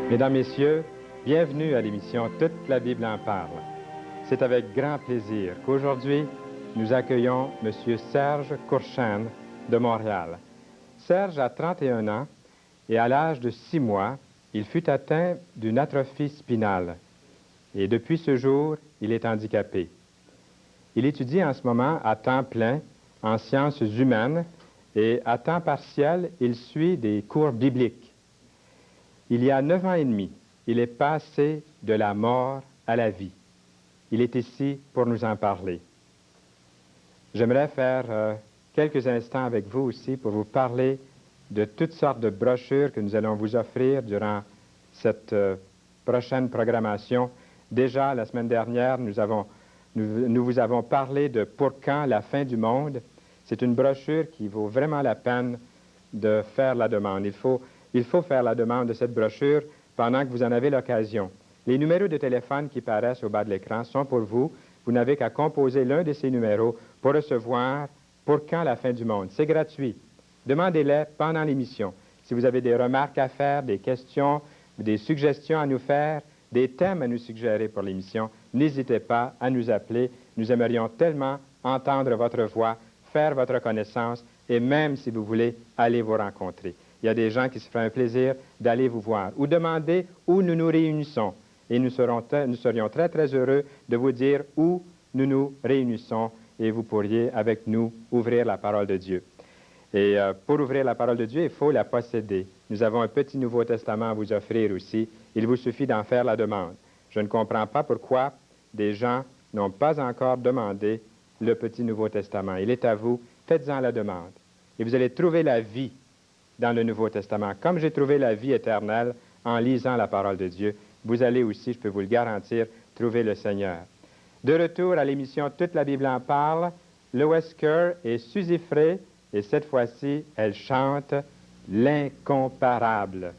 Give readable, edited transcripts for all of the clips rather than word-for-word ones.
Mesdames, Messieurs, bienvenue à l'émission Toute la Bible en parle. C'est avec grand plaisir qu'aujourd'hui, nous accueillons M. Serge Courchaine de Montréal. Serge a 31 ans et à l'âge de 6 mois, il fut atteint d'une atrophie spinale. Et depuis ce jour, il est handicapé. Il étudie en ce moment à temps plein en sciences humaines et à temps partiel, il suit des cours bibliques. Il y a 9 ans et demi, il est passé de la mort à la vie. Il est ici pour nous en parler. J'aimerais faire quelques instants avec vous aussi pour vous parler de toutes sortes de brochures que nous allons vous offrir durant cette prochaine programmation. Déjà, la semaine dernière, nous vous avons parlé de Pour quand la fin du monde. C'est une brochure qui vaut vraiment la peine de faire la demande. Il faut faire la demande de cette brochure pendant que vous en avez l'occasion. Les numéros de téléphone qui paraissent au bas de l'écran sont pour vous. Vous n'avez qu'à composer l'un de ces numéros pour recevoir Pour quand la fin du monde. C'est gratuit. Demandez-les pendant l'émission. Si vous avez des remarques à faire, des questions, des suggestions à nous faire, des thèmes à nous suggérer pour l'émission, n'hésitez pas à nous appeler. Nous aimerions tellement entendre votre voix, faire votre connaissance et même, si vous voulez, aller vous rencontrer. Il y a des gens qui se feraient un plaisir d'aller vous voir ou demander où nous nous réunissons. Et nous serions très, très heureux de vous dire où nous nous réunissons et vous pourriez, avec nous, ouvrir la parole de Dieu. Et pour ouvrir la parole de Dieu, il faut la posséder. Nous avons un petit Nouveau Testament à vous offrir aussi. Il vous suffit d'en faire la demande. Je ne comprends pas pourquoi des gens n'ont pas encore demandé le petit Nouveau Testament. Il est à vous, faites-en la demande. Et vous allez trouver la vie dans le Nouveau Testament. Comme j'ai trouvé la vie éternelle en lisant la parole de Dieu, vous allez aussi, je peux vous le garantir, trouver le Seigneur. De retour à l'émission Toute la Bible en parle, Lois Kerr et Suzy Frey, et cette fois-ci, elle chante L'incomparable.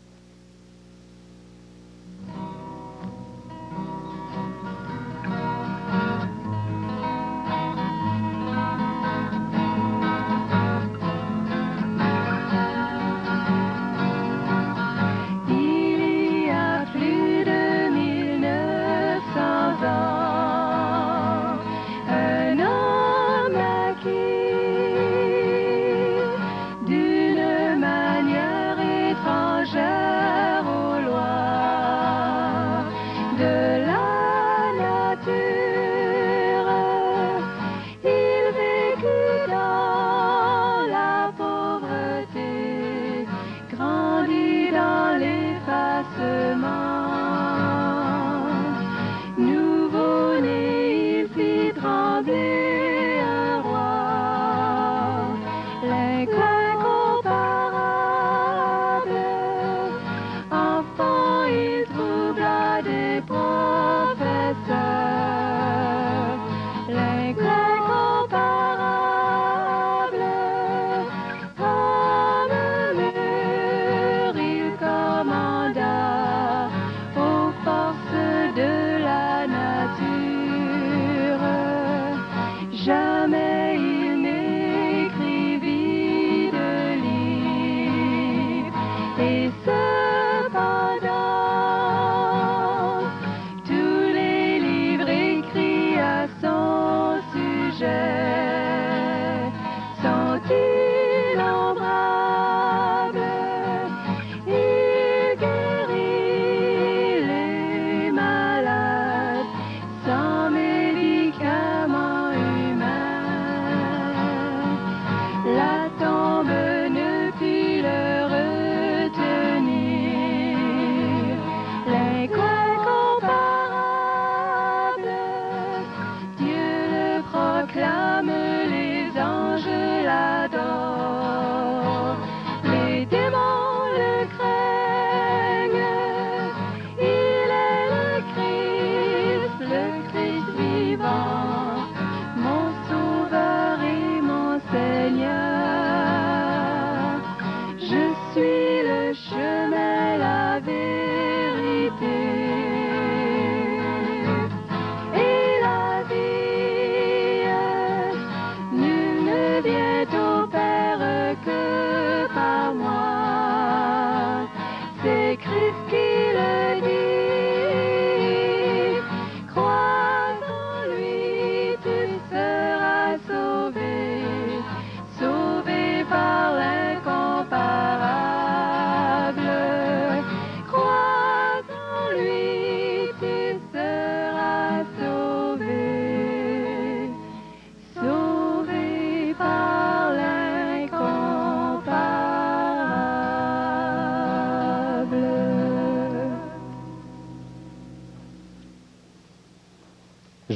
C'est Christ qui le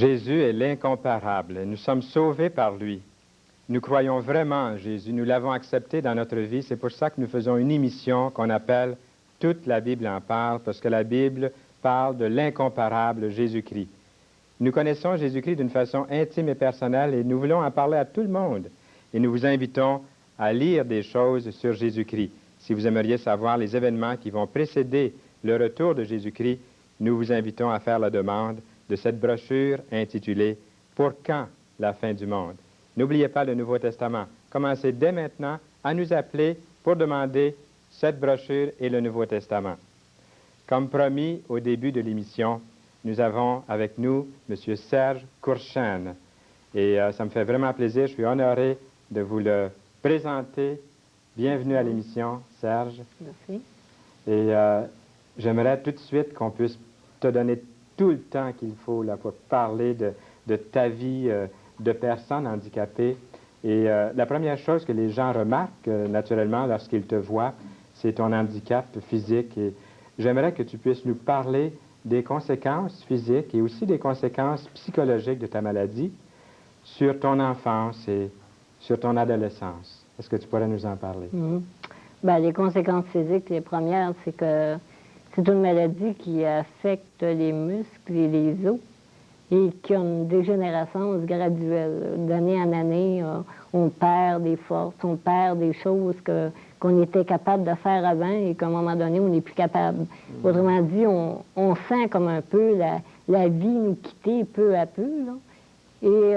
Jésus est l'incomparable. Nous sommes sauvés par lui. Nous croyons vraiment en Jésus. Nous l'avons accepté dans notre vie. C'est pour ça que nous faisons une émission qu'on appelle « Toute la Bible en parle », parce que la Bible parle de l'incomparable Jésus-Christ. Nous connaissons Jésus-Christ d'une façon intime et personnelle et nous voulons en parler à tout le monde. Et nous vous invitons à lire des choses sur Jésus-Christ. Si vous aimeriez savoir les événements qui vont précéder le retour de Jésus-Christ, nous vous invitons à faire la demande de cette brochure intitulée « Pour quand la fin du monde ?» N'oubliez pas le Nouveau Testament. Commencez dès maintenant à nous appeler pour demander cette brochure et le Nouveau Testament. Comme promis au début de l'émission, nous avons avec nous M. Serge Courchaine. Et ça me fait vraiment plaisir, je suis honoré de vous le présenter. Bienvenue à l'émission, Serge. Merci. Et j'aimerais tout de suite qu'on puisse te donner tout le temps qu'il faut là, pour parler de ta vie de personne handicapée. Et la première chose que les gens remarquent, naturellement, lorsqu'ils te voient, c'est ton handicap physique. Et j'aimerais que tu puisses nous parler des conséquences physiques et aussi des conséquences psychologiques de ta maladie sur ton enfance et sur ton adolescence. Est-ce que tu pourrais nous en parler? Bien, les conséquences physiques, les premières, c'est que c'est une maladie qui affecte les muscles et les os et qui a une dégénérescence graduelle. D'année en année, on perd des forces, on perd des choses qu'on était capable de faire avant et qu'à un moment donné, on n'est plus capable. Autrement dit, on sent comme un peu la vie nous quitter peu à peu, là. Et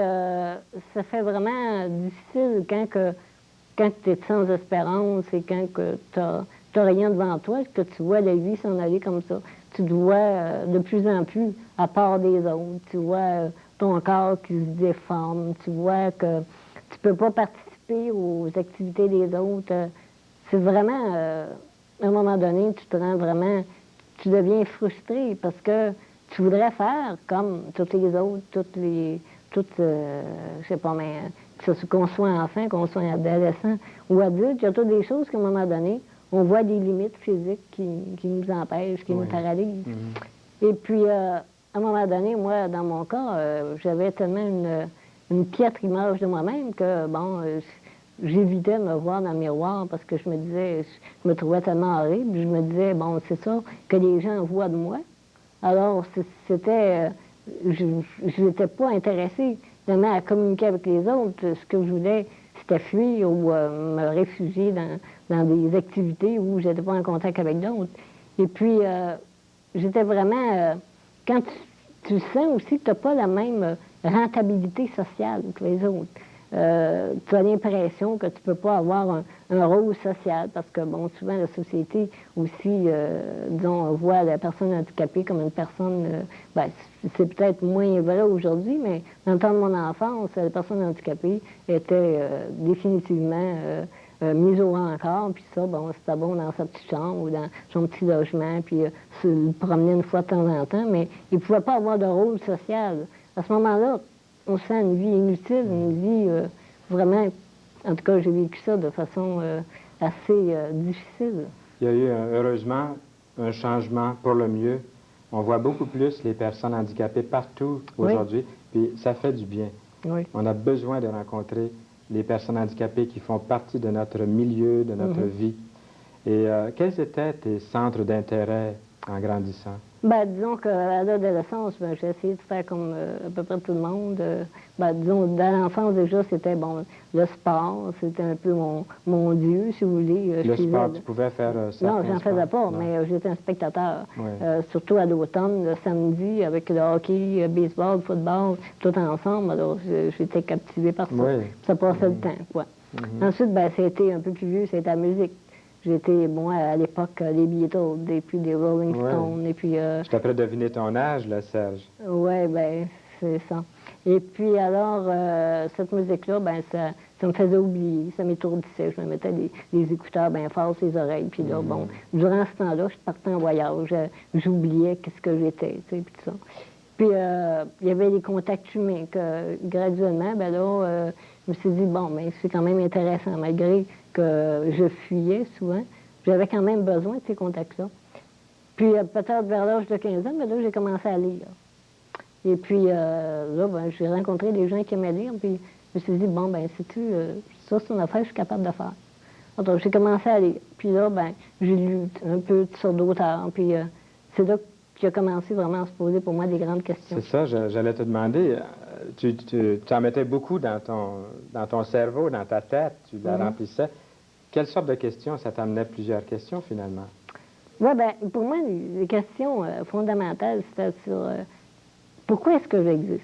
ça fait vraiment difficile quand tu es sans espérance et quand tu n'as rien devant toi, que tu vois la vie s'en aller comme ça. Tu vois de plus en plus à part des autres. Tu vois ton corps qui se déforme. Tu vois que tu peux pas participer aux activités des autres. C'est vraiment, à un moment donné, tu te rends vraiment, tu deviens frustré parce que tu voudrais faire comme toutes les autres, je sais pas, mais qu'on soit enfant, qu'on soit adolescent ou adulte, il y a toutes des choses qu'à un moment donné, on voit des limites physiques qui nous empêchent, qui nous paralysent. Et puis, à un moment donné, moi, dans mon cas, j'avais tellement une piètre image de moi-même que, bon, j'évitais de me voir dans le miroir parce que je me disais, je me trouvais tellement horrible. Je me disais, bon, c'est ça que les gens voient de moi. Alors, c'était... je n'étais pas intéressée vraiment à communiquer avec les autres. Ce que je voulais, c'était fuir ou me réfugier dans des activités où je n'étais pas en contact avec d'autres. Et puis, j'étais vraiment... quand tu sens aussi que tu n'as pas la même rentabilité sociale que les autres. Tu as l'impression que tu ne peux pas avoir un rôle social parce que, bon, souvent la société aussi, disons, voit la personne handicapée comme une personne, ben, c'est peut-être moins vrai aujourd'hui, mais dans le temps de mon enfance, la personne handicapée était définitivement mise au rencard, puis ça, bon, c'était bon dans sa petite chambre ou dans son petit logement, puis se promener une fois de temps en temps, mais il ne pouvait pas avoir de rôle social. À ce moment-là, on sent une vie inutile, une vie vraiment... En tout cas, j'ai vécu ça de façon assez difficile. Il y a eu, heureusement, un changement pour le mieux. On voit beaucoup plus les personnes handicapées partout aujourd'hui, puis ça fait du bien. Oui. On a besoin de rencontrer les personnes handicapées qui font partie de notre milieu, de notre vie. Et quels étaient tes centres d'intérêt en grandissant? Ben, disons qu'à l'adolescence, ben, j'ai essayé de faire comme à peu près tout le monde. Ben, disons, dans l'enfance, déjà, c'était, bon, le sport, c'était un peu mon Dieu, si vous voulez. Le sport, tu pouvais faire ça? Non, j'en faisais pas, mais j'étais un spectateur. Surtout à l'automne, le samedi, avec le hockey, le baseball, le football, tout ensemble. Alors, j'étais captivée par ça. Ça passait le temps, quoi. Ensuite, ben, c'était un peu plus vieux, c'était la musique. J'étais, moi, à l'époque, les Beatles, et puis les Rolling Stones, et puis... Je t'ai appris à deviner ton âge, là, Serge. Oui, bien, c'est ça. Et puis, alors, cette musique-là, ben, ça me faisait oublier, ça m'étourdissait. Je me mettais les écouteurs bien forts sur les oreilles, puis là, bon, durant ce temps-là, je partais en voyage, j'oubliais qu'est-ce que j'étais, tu sais, puis tout ça. Puis, il y avait les contacts humains, que graduellement, ben là, je me suis dit, bon, mais c'est quand même intéressant, malgré que je fuyais souvent, j'avais quand même besoin de ces contacts-là. Puis peut-être vers l'âge de 15 ans, mais là, j'ai commencé à lire. Et puis là, ben, j'ai rencontré des gens qui aimaient lire, puis je me suis dit, bon, ben, sais-tu, ça, c'est une affaire que je suis capable de faire. Alors, j'ai commencé à lire. Puis là, ben, j'ai lu un peu sur d'auteurs, puis c'est là qu'il a commencé vraiment à se poser pour moi des grandes questions. C'est ça, j'allais te demander. Tu en mettais beaucoup dans ton cerveau, dans ta tête, tu la remplissais. Quelle sorte de questions? Ça t'amenait plusieurs questions, finalement. Oui, bien, pour moi, les questions fondamentales, c'était sur pourquoi est-ce que j'existe?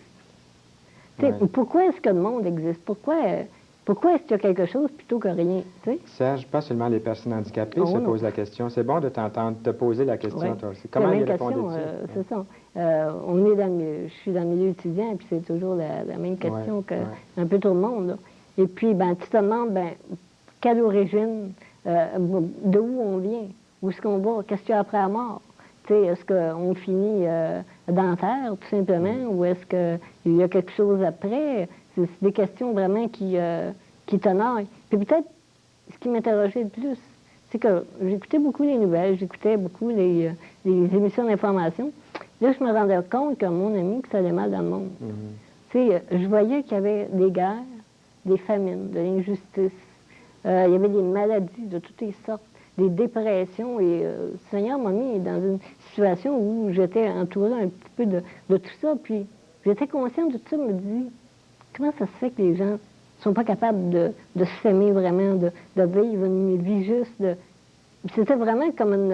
Ouais. Pourquoi est-ce que le monde existe? Pourquoi est-ce qu'il y a quelque chose plutôt que rien? T'sais? Serge, pas seulement les personnes handicapées se posent la question. C'est bon de t'entendre te poser la question, toi aussi. Comment y répondais-tu? C'est ça. On est dans je suis dans le milieu étudiant, puis c'est toujours la même question que un peu tout le monde. Là. Et puis, ben, tu te demandes, ben, quelle origine, de où on vient, où est-ce qu'on va, qu'est-ce qu'il y a après la mort? Est-ce qu'on finit dans la terre, tout simplement, ou est-ce qu'il y a quelque chose après? C'est des questions vraiment qui t'honorent. Puis peut-être, ce qui m'interrogeait le plus, c'est que j'écoutais beaucoup les nouvelles, j'écoutais beaucoup les émissions d'information. Là, je me rendais compte que mon ami, que ça allait mal dans le monde. Je voyais qu'il y avait des guerres, des famines, de l'injustice. Il y avait des maladies de toutes les sortes, des dépressions. Et le Seigneur m'a mis dans une situation où j'étais entourée un petit peu de tout ça. Puis j'étais consciente de tout ça, me dis, comment ça se fait que les gens ne sont pas capables de s'aimer vraiment, de vivre une vie juste? C'était vraiment comme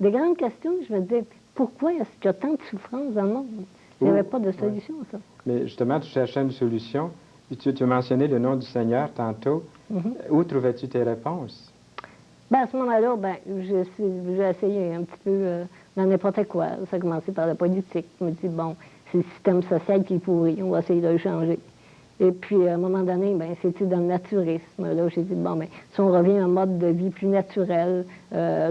des grandes questions. Je me disais, pourquoi est-ce qu'il y a tant de souffrance dans le monde? Il n'y avait pas de solution à ça. Mais justement, tu cherchais une solution. Tu as mentionné le nom du Seigneur tantôt. Où trouvais-tu tes réponses? Ben, à ce moment-là, ben, j'ai essayé un petit peu dans n'importe quoi. Ça a commencé par la politique. Je me dis, bon, c'est le système social qui est pourri, on va essayer de le changer. Et puis, à un moment donné, ben, c'était dans le naturisme. Là, j'ai dit, bon, ben, si on revient à un mode de vie plus naturel,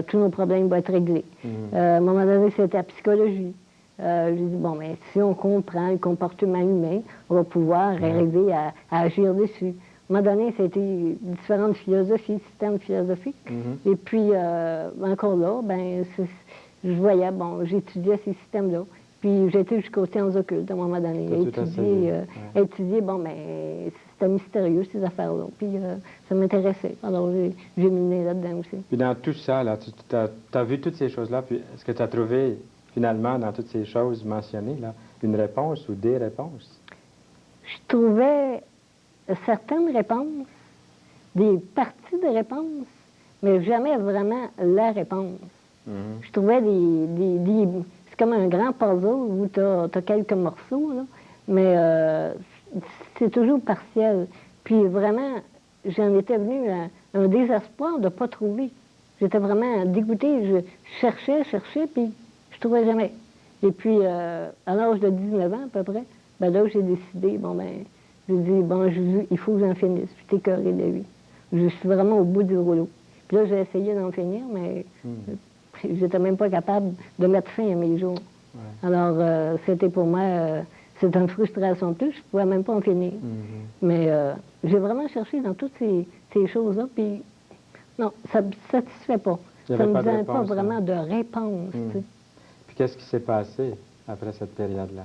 tous nos problèmes vont être réglés. À un moment donné, c'était la psychologie. J'ai dit, bon, ben, si on comprend le comportement humain, on va pouvoir arriver à agir dessus. À un moment donné, c'était différentes philosophies, systèmes philosophiques. Et puis, encore là, ben, je voyais, bon, j'étudiais ces systèmes-là. Puis, j'étais jusqu'aux sciences occultes, à un moment donné. Étudier, bon, ben, c'était mystérieux, ces affaires-là. Puis, ça m'intéressait. Alors, j'ai miné là-dedans aussi. Puis, dans tout ça, là, tu as vu toutes ces choses-là, puis est-ce que tu as trouvé, finalement, dans toutes ces choses mentionnées, là, une réponse ou des réponses? Je trouvais certaines réponses, des parties de réponses, mais jamais vraiment la réponse. Je trouvais c'est comme un grand puzzle où tu as quelques morceaux, là, mais c'est toujours partiel. Puis vraiment, j'en étais venue à un désespoir de ne pas trouver. J'étais vraiment dégoûtée. Je cherchais, puis je trouvais jamais. Et puis, à l'âge de 19 ans à peu près, ben là, j'ai décidé, bon, ben, j'ai dit, bon, il faut que j'en finisse. Je suis écœurée de lui. Je suis vraiment au bout du rouleau. Puis là, j'ai essayé d'en finir, mais j'étais même pas capable de mettre fin à mes jours. Alors, c'était pour moi, c'est une frustration de plus. Je ne pouvais même pas en finir. Mais j'ai vraiment cherché dans toutes ces choses-là, puis non, ça ne me satisfait pas. Ça ne me donnait pas vraiment de réponse. Puis qu'est-ce qui s'est passé après cette période-là?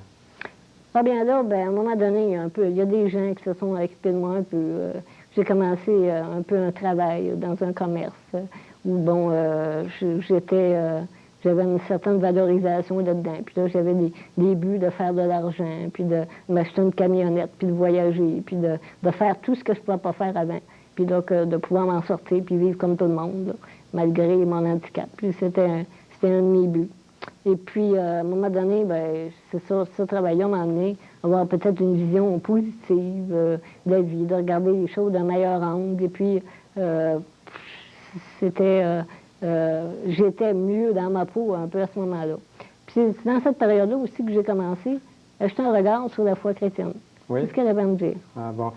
Ah bien là, ben, à un moment donné, il y a des gens qui se sont occupés de moi un peu. J'ai commencé un peu un travail dans un commerce où, bon, j'avais une certaine valorisation là-dedans. Puis là, j'avais des buts de faire de l'argent, puis de m'acheter une camionnette, puis de voyager, puis de faire tout ce que je ne pouvais pas faire avant. Puis donc, de pouvoir m'en sortir, puis vivre comme tout le monde, là, malgré mon handicap. Puis c'était un de mes buts. Et puis, à un moment donné, ben, c'est ça, ce travail-là m'a amené à avoir peut-être une vision positive de la vie, de regarder les choses d'un meilleur angle. Et puis, j'étais mieux dans ma peau un peu à ce moment-là. Puis c'est dans cette période-là aussi que j'ai commencé à jeter un regard sur la foi chrétienne. Oui. C'est ce qu'elle avait à me dire. Ah bon.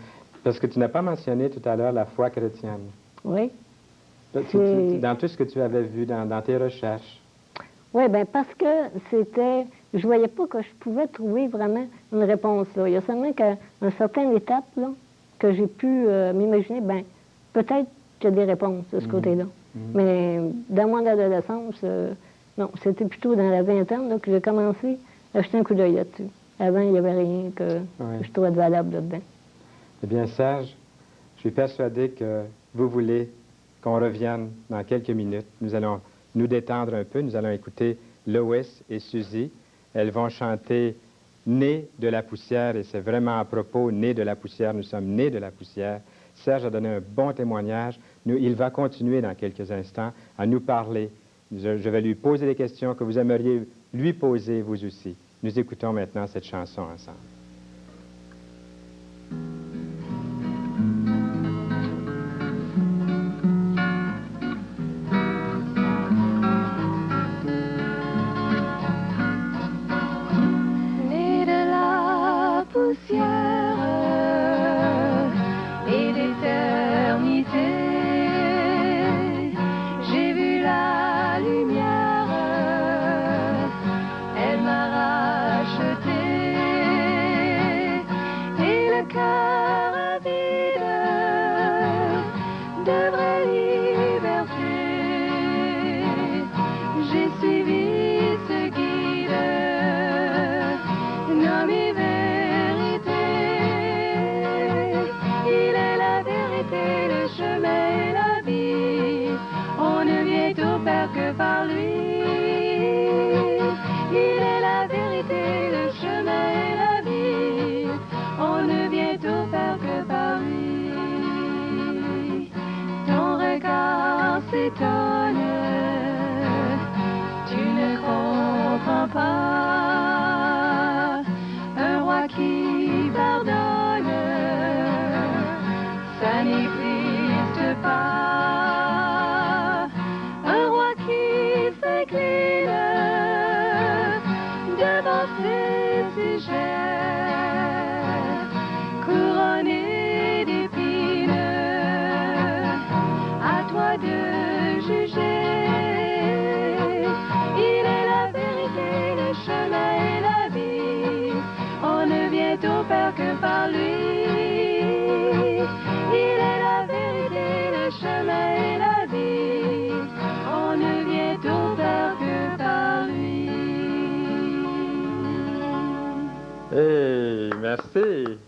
Parce que tu n'as pas mentionné tout à l'heure la foi chrétienne. Oui. Dans tout ce que tu avais vu, dans tes recherches. Oui, bien parce que je voyais pas que je pouvais trouver vraiment une réponse là. Il y a seulement qu'à une certaine étape là, que j'ai pu m'imaginer, ben peut-être qu'il y a des réponses de ce côté-là. Mais dans mon adolescence, non, c'était plutôt dans la vingtaine là, que j'ai commencé à jeter un coup d'œil là-dessus. Avant, il n'y avait rien que je trouvais de valable là-dedans. Eh bien, Serge, je suis persuadé que vous voulez qu'on revienne dans quelques minutes. Nous allons nous détendre un peu. Nous allons écouter Lois et Suzy. Elles vont chanter « Nés de la poussière » et c'est vraiment à propos, « Nés de la poussière », nous sommes nés de la poussière. Serge a donné un bon témoignage. Il va continuer dans quelques instants à nous parler. Je vais lui poser des questions que vous aimeriez lui poser, vous aussi. Nous écoutons maintenant cette chanson ensemble. Hey, merci.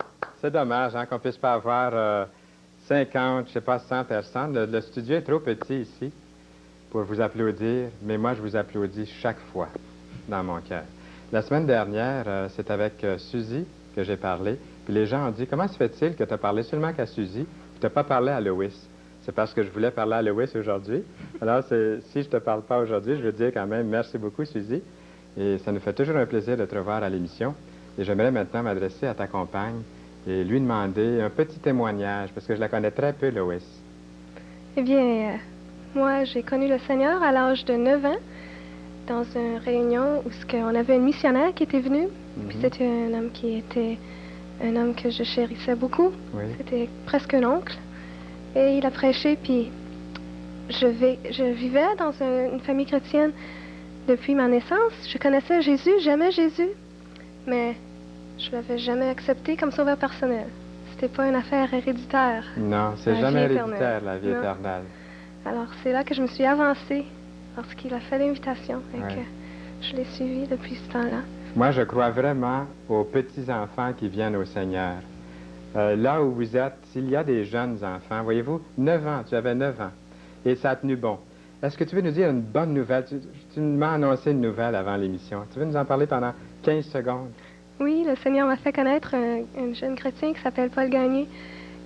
C'est dommage qu'on ne puisse pas avoir 50, je ne sais pas, 100 personnes. Le studio est trop petit ici pour vous applaudir, mais moi, je vous applaudis chaque fois dans mon cœur. La semaine dernière, c'est avec Suzy que j'ai parlé, puis les gens ont dit, comment se fait-il que tu as parlé seulement qu'à Suzy, puis tu n'as pas parlé à Lois? C'est parce que je voulais parler à Lois aujourd'hui. Alors, si je ne te parle pas aujourd'hui, je veux dire quand même merci beaucoup, Suzy, et ça nous fait toujours un plaisir de te revoir à l'émission. Et j'aimerais maintenant m'adresser à ta compagne et lui demander un petit témoignage, parce que je la connais très peu, Lois. Eh bien, moi, j'ai connu le Seigneur à l'âge de 9 ans, dans une réunion où on avait un missionnaire qui était venu. Puis c'était un homme qui était un homme que je chérissais beaucoup. Oui. C'était presque un oncle. Et il a prêché, puis je vivais dans une famille chrétienne depuis ma naissance. Je connaissais Jésus, j'aimais Jésus, mais je ne l'avais jamais accepté comme sauveur personnel. C'était pas une affaire héréditaire. Non, c'est jamais héréditaire, la vie éternelle. Alors, c'est là que je me suis avancée, lorsqu'il a fait l'invitation, et que je l'ai suivi depuis ce temps-là. Moi, je crois vraiment aux petits-enfants qui viennent au Seigneur. Là où vous êtes, s'il y a des jeunes enfants, voyez-vous, 9 ans, tu avais 9 ans, et ça a tenu bon. Est-ce que tu veux nous dire une bonne nouvelle? Tu m'as annoncé une nouvelle avant l'émission. Tu veux nous en parler pendant 15 secondes? Oui, le Seigneur m'a fait connaître un jeune chrétien qui s'appelle Paul Gagné,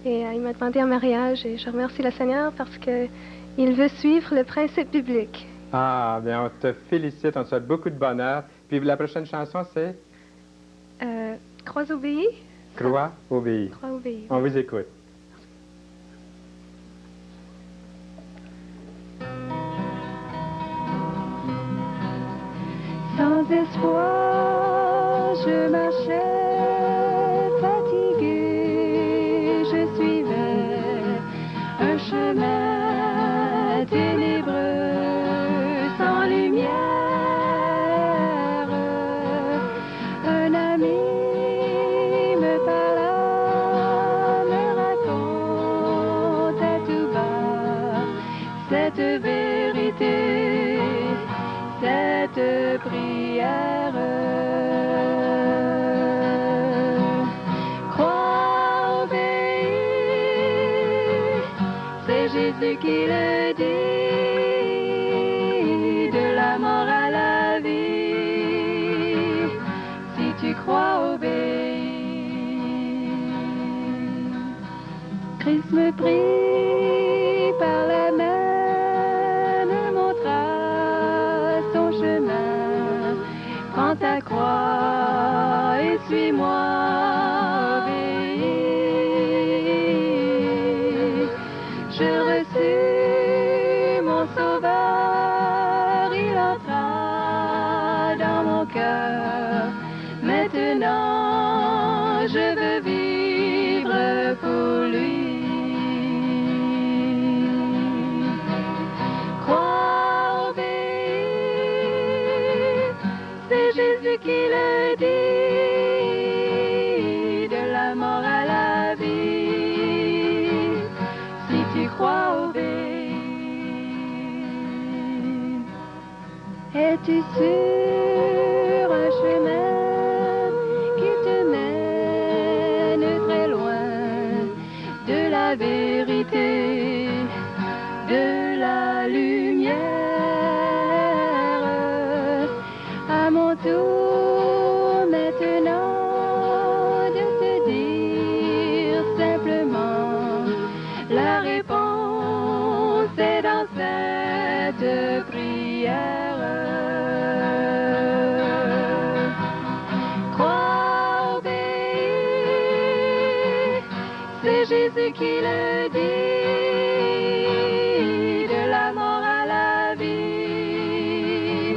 et il m'a demandé en mariage, et je remercie le Seigneur parce qu'il veut suivre le principe biblique. Ah, bien, on te félicite, on te souhaite beaucoup de bonheur. Puis la prochaine chanson, c'est? Croix obéis. Croix obéis. Croix obéis. On vous écoute. Sans espoir, je marchais fatiguée, je suivais un chemin ténébreux, sans lumière. Un ami me parla, me racontait tout bas cette vérité, cette prière. Christ me prit par la main, me montra son chemin. Prends ta croix et suis-moi, obéis. Je reçus mon Sauveur, il entra dans mon cœur. Maintenant, je veux vivre pour lui. Crois, obéis, c'est Jésus qui le dit, de la mort à la vie. Si tu crois, obéis. Es-tu sur un chemin qui te mène très loin de la vérité, de la lumière? À mon tour maintenant de te dire simplement, la réponse est dans cette prière. Crois, obéis, c'est Jésus qui le dit, de la mort à la vie.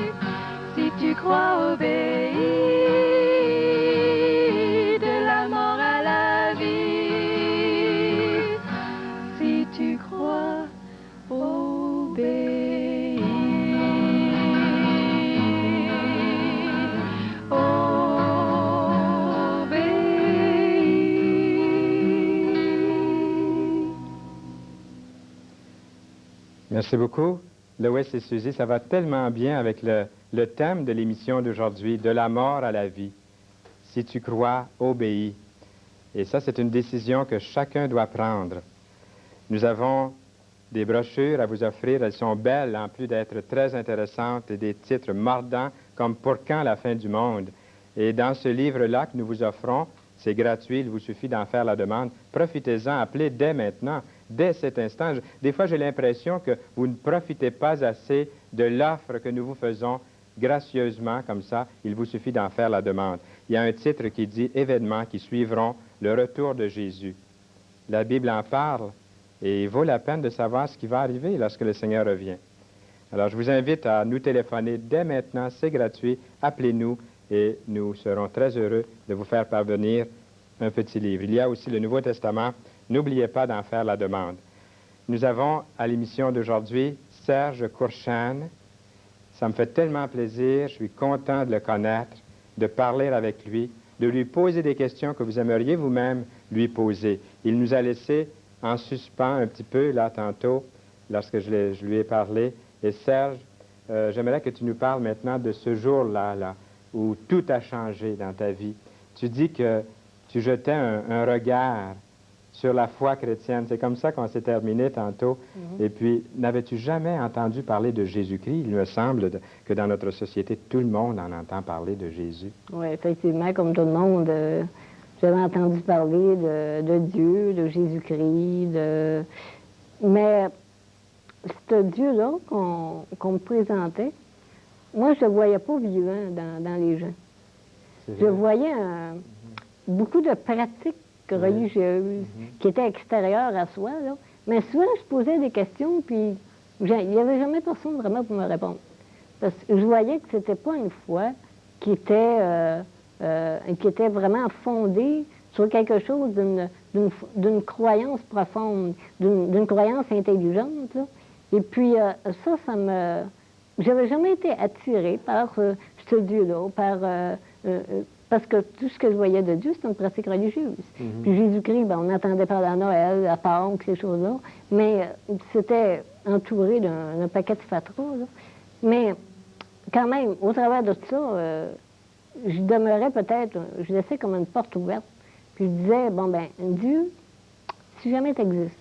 Si tu crois, obéis, de la mort à la vie. Si tu crois, obéis. Merci beaucoup, Lois et Suzy. Ça va tellement bien avec le thème de l'émission d'aujourd'hui, de la mort à la vie. Si tu crois, obéis. Et ça, c'est une décision que chacun doit prendre. Nous avons des brochures à vous offrir. Elles sont belles, en plus d'être très intéressantes, et des titres mordants, comme « Pour quand la fin du monde ?» Et dans ce livre-là que nous vous offrons, c'est gratuit, il vous suffit d'en faire la demande. Profitez-en, appelez dès maintenant, dès cet instant. Des fois, j'ai l'impression que vous ne profitez pas assez de l'offre que nous vous faisons gracieusement, comme ça. Il vous suffit d'en faire la demande. Il y a un titre qui dit « Événements qui suivront le retour de Jésus ». La Bible en parle et il vaut la peine de savoir ce qui va arriver lorsque le Seigneur revient. Alors, je vous invite à nous téléphoner dès maintenant, c'est gratuit. Appelez-nous et nous serons très heureux de vous faire parvenir un petit livre. Il y a aussi le Nouveau Testament. N'oubliez pas d'en faire la demande. Nous avons à l'émission d'aujourd'hui Serge Courchane. Ça me fait tellement plaisir. Je suis content de le connaître, de parler avec lui, de lui poser des questions que vous aimeriez vous-même lui poser. Il nous a laissé en suspens un petit peu, là, tantôt, lorsque je lui ai parlé. Et Serge, j'aimerais que tu nous parles maintenant de ce jour-là, là, où tout a changé dans ta vie. Tu dis que tu jetais un regard sur la foi chrétienne. C'est comme ça qu'on s'est terminé tantôt. Et puis, n'avais-tu jamais entendu parler de Jésus-Christ? Il me semble que dans notre société, tout le monde en entend parler de Jésus. Oui, effectivement, comme tout le monde, j'avais entendu parler de Dieu, de Jésus-Christ, mais ce Dieu-là qu'on me présentait, moi, je ne le voyais pas vivant dans les gens. Je voyais beaucoup de pratiques religieuses qui étaient extérieures à soi, là. Mais souvent, je posais des questions, puis il n'y avait jamais personne vraiment pour me répondre. Parce que je voyais que c'était pas une foi qui était vraiment fondée sur quelque chose d'une croyance profonde, d'une croyance intelligente, là. Et puis, ça me... J'avais jamais été attirée par ce Dieu-là, parce que tout ce que je voyais de Dieu, c'était une pratique religieuse. Puis Jésus-Christ, ben, on entendait parler à Noël, à Pâques, ces choses-là, mais c'était entouré d'un paquet de fatras, là. Mais quand même, au travers de tout ça, je demeurais peut-être, je laissais comme une porte ouverte, puis je disais, bon ben, Dieu, si jamais tu existes,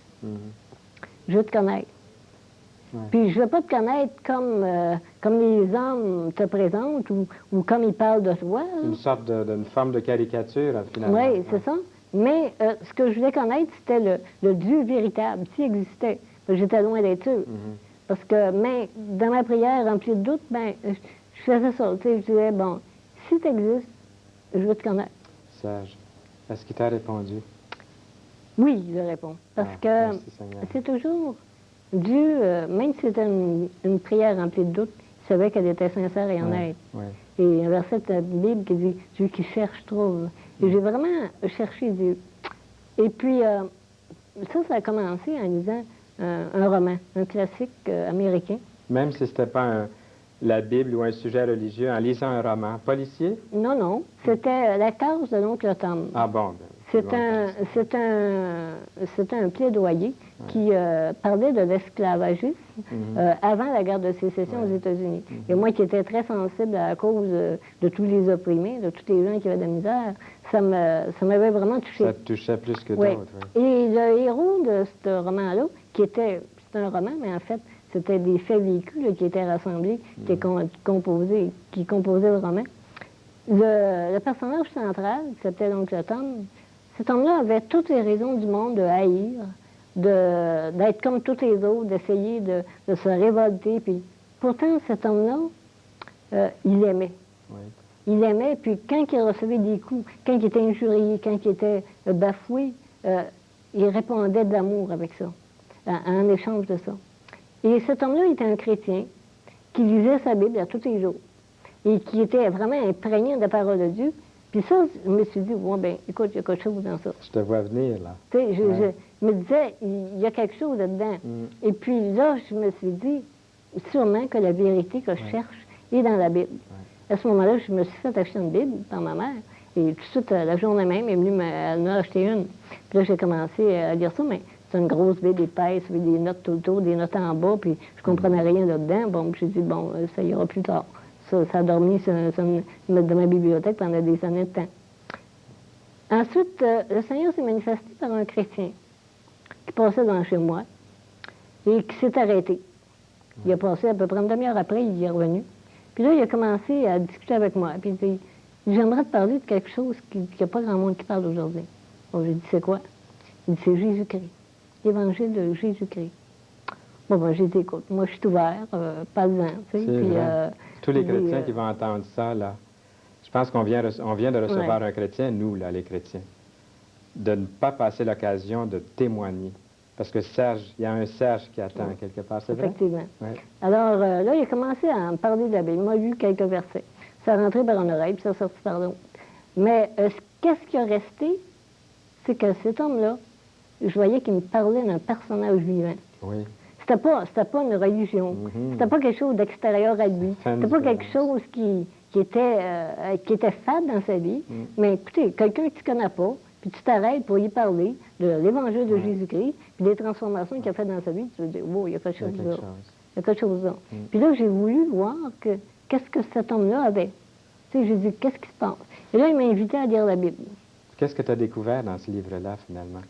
je veux te connaître. Puis je ne veux pas te connaître comme les hommes te présentent ou comme ils parlent de toi. Une sorte d'une forme de caricature, finalement. Oui, c'est ça. Mais ce que je voulais connaître, c'était le Dieu véritable, s'il existait. J'étais loin d'être sûre. Parce que, mais dans ma prière remplie de doutes, ben, je faisais ça. Tu sais, je disais, bon, si tu existes, je veux te connaître. Serge, est-ce qu'il t'a répondu? Oui, je réponds. Parce que merci, Seigneur. c'est toujours Dieu, même si c'était une prière remplie de doutes, il savait qu'elle était sincère et honnête. Ouais. Et un verset de la Bible qui dit Dieu qui cherche trouve. Et j'ai vraiment cherché Dieu. Et puis, ça a commencé en lisant un roman, un classique américain. Même si ce n'était pas la Bible ou un sujet religieux, en lisant un roman policier? Non, non. C'était La cause de l'oncle Tom. Ah bon? C'est un plaidoyer qui parlait de l'esclavagisme avant la guerre de sécession aux États-Unis. Et moi qui étais très sensible à la cause de tous les opprimés, de tous les gens qui avaient de la misère, ça m'avait vraiment touché. Ça te touchait plus que Oui. d'autres. Oui. Et le héros de ce roman-là, c'est un roman, mais en fait, c'était des faits vécus là, qui étaient rassemblés, qui composaient le roman. Le personnage central, c'était donc Tom. Cet homme-là avait toutes les raisons du monde de haïr, d'être comme tous les autres, d'essayer de se révolter. Puis, pourtant, cet homme-là, il aimait. Oui. Il aimait, puis quand il recevait des coups, quand il était injurié, quand il était bafoué, il répondait de l'amour avec ça, en échange de ça. Et cet homme-là était un chrétien qui lisait sa Bible à tous les jours et qui était vraiment imprégné de la parole de Dieu. Puis ça, je me suis dit, bon, ben, écoute, il y a quelque chose dans ça. Je te vois venir, là. Tu sais, je me disais, il y a quelque chose là-dedans. Et puis là, je me suis dit, sûrement que la vérité que je cherche est dans la Bible. À ce moment-là, je me suis fait acheter une Bible par ma mère. Et tout de suite, la journée même, elle est venue m'en acheter une. Puis là, j'ai commencé à lire ça, mais c'est une grosse Bible épaisse, avec des notes tout autour, des notes en bas, puis je comprenais rien là-dedans. Bon, j'ai dit, bon, ça ira plus tard. Ça a dormi dans ma bibliothèque pendant des années de temps. Ensuite, le Seigneur s'est manifesté par un chrétien qui passait devant chez moi et qui s'est arrêté. Il a passé à peu près une demi-heure après, il est revenu. Puis là, il a commencé à discuter avec moi. Puis il dit, j'aimerais te parler de quelque chose qu'il n'y a pas grand monde qui parle aujourd'hui. Bon, j'ai dit, c'est quoi? Il dit, c'est Jésus-Christ. L'évangile de Jésus-Christ. Bon, ben, j'ai dit, écoute, moi, je suis ouvert, parle-en, tu sais. Puis, tous les chrétiens qui vont entendre ça, là, je pense qu'on vient de recevoir un chrétien, nous, là, les chrétiens, de ne pas passer l'occasion de témoigner. Parce que Serge, il y a un Serge qui attend quelque part, c'est vrai? Effectivement. Oui. Alors, là, il a commencé à me parler de la Bible. Il m'a lu quelques versets. Ça a rentré par une oreille, puis ça a sorti par l'autre. Mais qu'est-ce qui a resté? C'est que cet homme-là, je voyais qu'il me parlait d'un personnage vivant. Oui. C'était pas une religion. C'était pas quelque chose d'extérieur à lui. C'était pas quelque chose qui était fade dans sa vie. Mais écoutez, quelqu'un que tu connais pas, puis tu t'arrêtes pour y parler de l'évangile de Jésus-Christ, puis des transformations qu'il a faites dans sa vie, tu te dis, wow, il y a quelque chose là. Il y a quelque chose là. Puis là, j'ai voulu voir qu'est-ce que cet homme-là avait. Tu sais, j'ai dit, qu'est-ce qui se passe? Et là, il m'a invité à lire la Bible. Qu'est-ce que tu as découvert dans ce livre-là, finalement?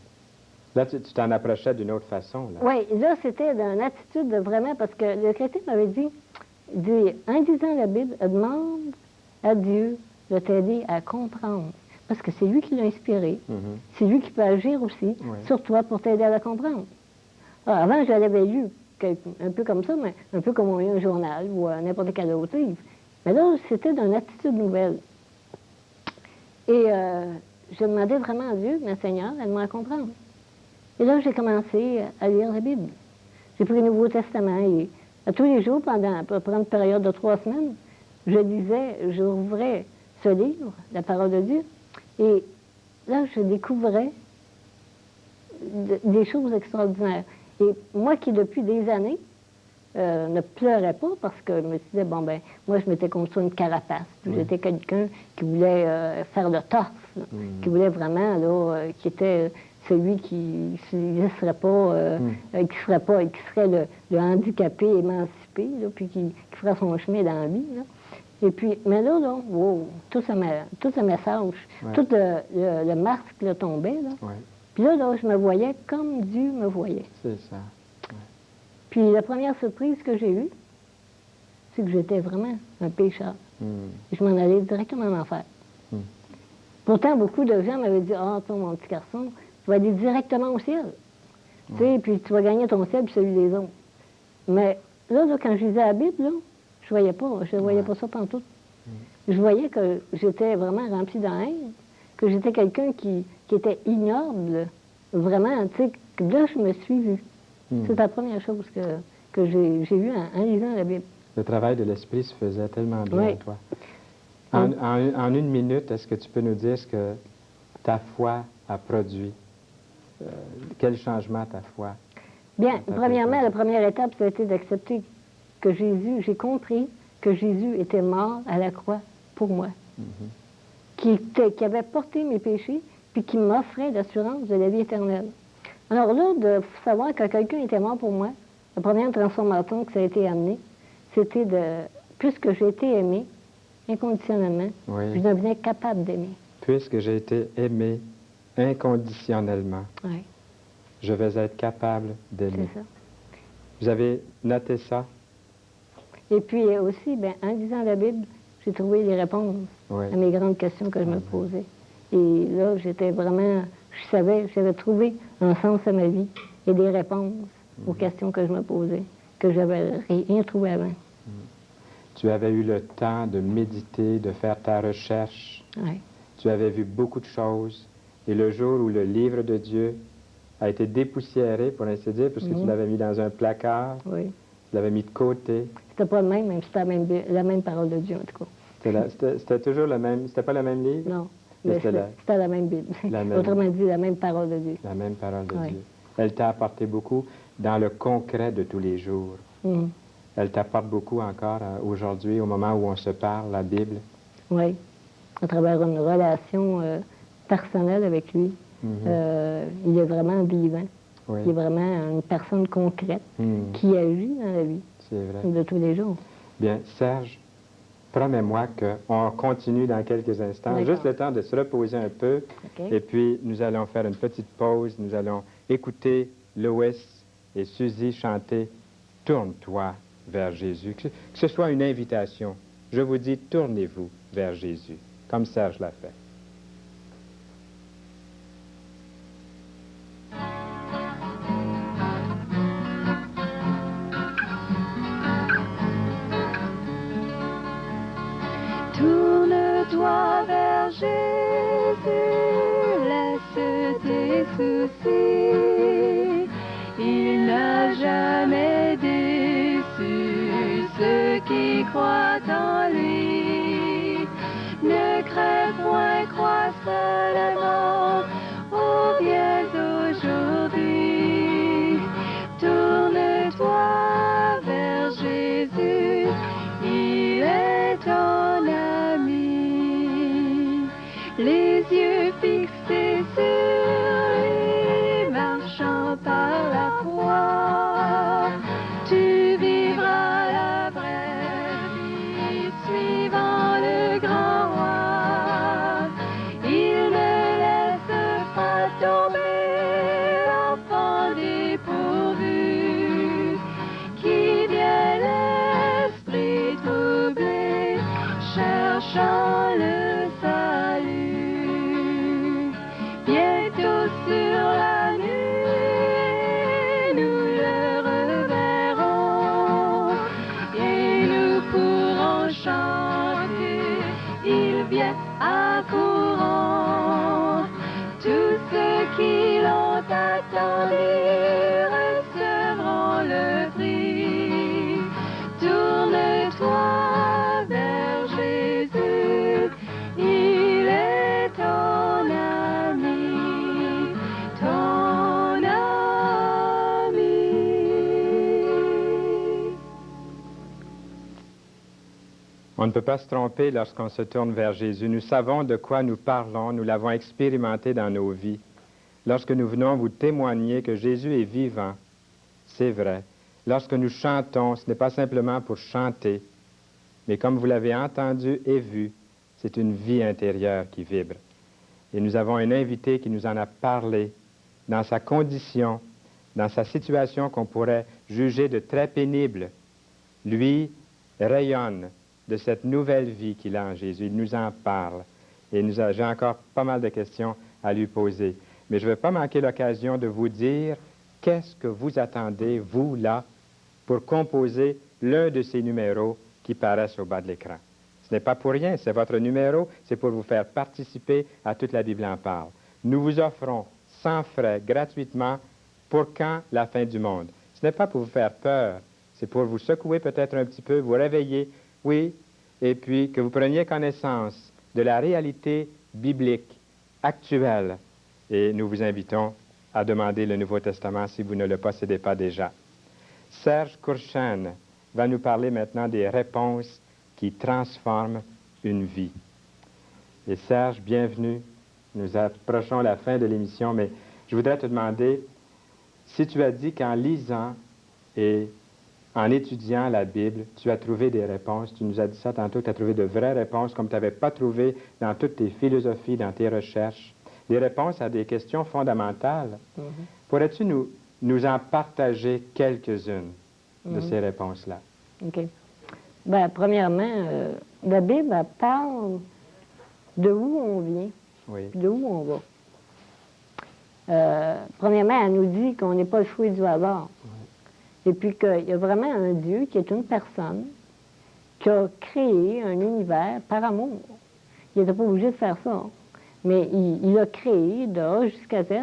Là, tu t'en approchais d'une autre façon, là. Oui, là, c'était d'une attitude de vraiment, parce que le chrétien m'avait dit, en lisant la Bible, demande à Dieu de t'aider à comprendre. Parce que c'est lui qui l'a inspiré. C'est lui qui peut agir aussi sur toi pour t'aider à la comprendre. Alors, avant, je l'avais lu un peu comme ça, mais un peu comme on lit un journal ou n'importe quel autre livre. Mais là, c'était d'une attitude nouvelle. Et je demandais vraiment à Dieu, mais Seigneur, aide-moi à comprendre. Et là, j'ai commencé à lire la Bible. J'ai pris le Nouveau Testament et tous les jours, pendant une période de 3 semaines, je rouvrais ce livre, la parole de Dieu, et là, je découvrais des choses extraordinaires. Et moi qui, depuis des années, ne pleurais pas parce que je me disais, bon, ben, moi, je m'étais construit une carapace. J'étais quelqu'un qui voulait faire le torse, qui voulait vraiment, là, qui était celui qui ne serait pas, qui serait le handicapé émancipé, là, puis qui ferait son chemin dans la vie. Là. Et puis, mais là, wow, tout ce message, tout le masque là, tombait. Là. Puis là, je me voyais comme Dieu me voyait. C'est ça. Puis la première surprise que j'ai eue, c'est que j'étais vraiment un pécheur. Et je m'en allais directement en enfer. Pourtant, beaucoup de gens m'avaient dit, « Ah, toi, mon petit garçon, tu vas aller directement au ciel. Tu sais, puis tu vas gagner ton ciel puis celui des autres. » Mais là, quand je lisais la Bible, là, je voyais pas ça pantoute. Je voyais que j'étais vraiment remplie de haine, que j'étais quelqu'un qui était ignoble, vraiment, tu sais, que là, je me suis vue. C'est la première chose que j'ai vue en lisant la Bible. Le travail de l'Esprit se faisait tellement bien Oui. en toi. En une minute, est-ce que tu peux nous dire ce que ta foi a produit? Quel changement ta foi? Bien, premièrement, la première étape, ça a été d'accepter que j'ai compris que Jésus était mort à la croix pour moi, qui avait porté mes péchés, puis qui m'offrait l'assurance de la vie éternelle. Alors là, de savoir que quelqu'un était mort pour moi, la première transformation que ça a été amené, c'était puisque j'ai été aimé inconditionnellement, je devenais capable d'aimer. Puisque j'ai été aimé inconditionnellement, je vais être capable d'aimer. C'est ça. Vous avez noté ça? Et puis aussi, en lisant la Bible, j'ai trouvé les réponses à mes grandes questions que je me posais. Et là, j'étais vraiment, j'avais trouvé un sens à ma vie et des réponses aux questions que je me posais, que j'avais rien trouvé avant. Tu avais eu le temps de méditer, de faire ta recherche. Tu avais vu beaucoup de choses. Et le jour où le livre de Dieu a été dépoussiéré, pour ainsi dire, puisque tu l'avais mis dans un placard, tu l'avais mis de côté. C'était pas le même, mais c'était la même parole de Dieu, en tout cas. C'était toujours le même, c'était pas le même livre? Non, mais c'était la même Bible. Autrement dit, la même parole de Dieu. La même parole de Dieu. Elle t'a apporté beaucoup dans le concret de tous les jours. Elle t'apporte beaucoup encore aujourd'hui, au moment où on se parle, la Bible. Oui, à travers une relation personnelle avec lui. Il est vraiment vivant. Il est vraiment une personne concrète qui agit dans la vie de tous les jours. Bien, Serge, promets-moi qu'on continue dans quelques instants. Juste le temps de se reposer un peu. Et puis, nous allons faire une petite pause. Nous allons écouter Lois et Suzy chanter « Tourne-toi vers Jésus ». Que ce soit une invitation. Je vous dis, tournez-vous vers Jésus, comme Serge l'a fait. Tourne-toi vers Jésus, laisse tes soucis. Il n'a jamais déçu ceux qui croient en lui. Ne crains point, crois seulement au bien d'aujourd'hui. Tourne-toi vers Jésus, il est ton ami. Les yeux fixés sur lui, marchant par la croix, tu vivras la vraie vie, suivant le grand roi. Il ne laisse pas tomber l'enfant dépourvu, qui vient l'esprit troublé, cherchant le salut. Bientôt sur la nuit, nous le reverrons et nous pourrons chanter. Il vient à courant. Tous ceux qui l'ont attendu recevront le prix. Tourne-toi vers Jésus, il est ton ami, ton ami. On ne peut pas se tromper lorsqu'on se tourne vers Jésus. Nous savons de quoi nous parlons, nous l'avons expérimenté dans nos vies. Lorsque nous venons vous témoigner que Jésus est vivant, c'est vrai. Lorsque nous chantons, ce n'est pas simplement pour chanter, mais comme vous l'avez entendu et vu, c'est une vie intérieure qui vibre. Et nous avons un invité qui nous en a parlé dans sa condition, dans sa situation qu'on pourrait juger de très pénible. Lui rayonne de cette nouvelle vie qu'il a en Jésus. Il nous en parle. Et j'ai encore pas mal de questions à lui poser. Mais je ne vais pas manquer l'occasion de vous dire qu'est-ce que vous attendez, vous, là, pour composer l'un de ces numéros qui paraissent au bas de l'écran. Ce n'est pas pour rien, c'est votre numéro, c'est pour vous faire participer à Toute la Bible en parle. Nous vous offrons sans frais, gratuitement, pour quand la fin du monde. Ce n'est pas pour vous faire peur, c'est pour vous secouer peut-être un petit peu, vous réveiller, oui, et puis que vous preniez connaissance de la réalité biblique actuelle. Et nous vous invitons à demander le Nouveau Testament si vous ne le possédez pas déjà. Serge Kurchan va nous parler maintenant des réponses qui transforment une vie. Et Serge, bienvenue. Nous approchons la fin de l'émission, mais je voudrais te demander si tu as dit qu'en lisant et en étudiant la Bible, tu as trouvé des réponses. Tu nous as dit ça tantôt, tu as trouvé de vraies réponses comme tu n'avais pas trouvé dans toutes tes philosophies, dans tes recherches, des réponses à des questions fondamentales. Pourrais-tu nous en partager quelques-unes de ces réponses-là? OK. Bien, premièrement, la Bible elle parle de où on vient, puis de où on va. Premièrement, elle nous dit qu'on n'est pas le fruit du hasard. Et puis qu'il y a vraiment un Dieu qui est une personne qui a créé un univers par amour. Il n'était pas obligé de faire ça. Mais il a créé de A jusqu'à Z.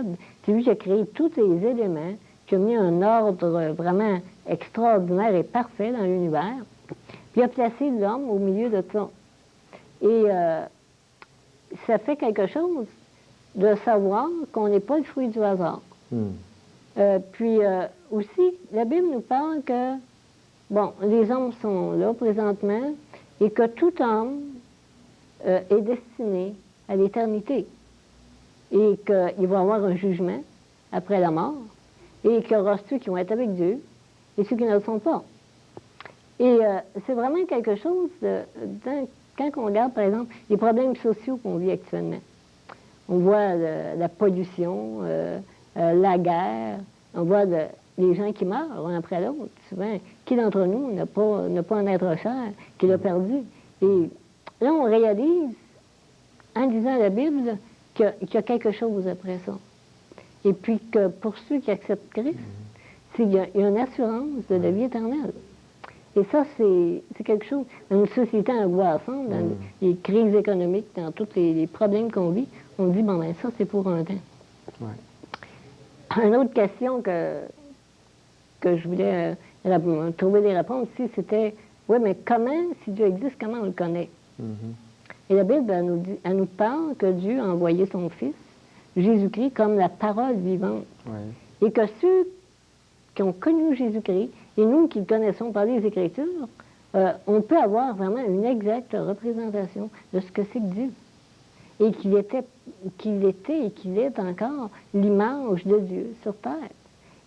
C'est lui qui a créé tous les éléments, qui a mis un ordre vraiment extraordinaire et parfait dans l'univers. Puis il a placé l'homme au milieu de ça. Et ça fait quelque chose de savoir qu'on n'est pas le fruit du hasard. Puis aussi, la Bible nous parle que, bon, les hommes sont là présentement et que tout homme est destiné à l'éternité et qu'il va y avoir un jugement après la mort et qu'il y aura ceux qui vont être avec Dieu et ceux qui ne le sont pas. Et c'est vraiment quelque chose, quand on regarde, par exemple, les problèmes sociaux qu'on vit actuellement. On voit la pollution, la guerre, on voit les gens qui meurent l'un après l'autre. Souvent, qui d'entre nous n'a pas un être cher qui l'a perdu? Et là, on réalise, en lisant la Bible, qu'il y a quelque chose après ça. Et puis que pour ceux qui acceptent Christ, il y a une assurance de la vie éternelle. Et ça, c'est quelque chose. Dans une société angoissante, dans les crises économiques, dans tous les problèmes qu'on vit, on dit, bon, ben ça, c'est pour un temps. Une autre question que je voulais trouver des réponses ici, c'était, oui, mais comment, si Dieu existe, comment on le connaît? Et la Bible, elle nous parle que Dieu a envoyé son Fils, Jésus-Christ, comme la parole vivante. Et que ceux qui ont connu Jésus-Christ, et nous qui le connaissons par les Écritures, on peut avoir vraiment une exacte représentation de ce que c'est que Dieu. Et qu'il était et qu'il est encore l'image de Dieu sur terre.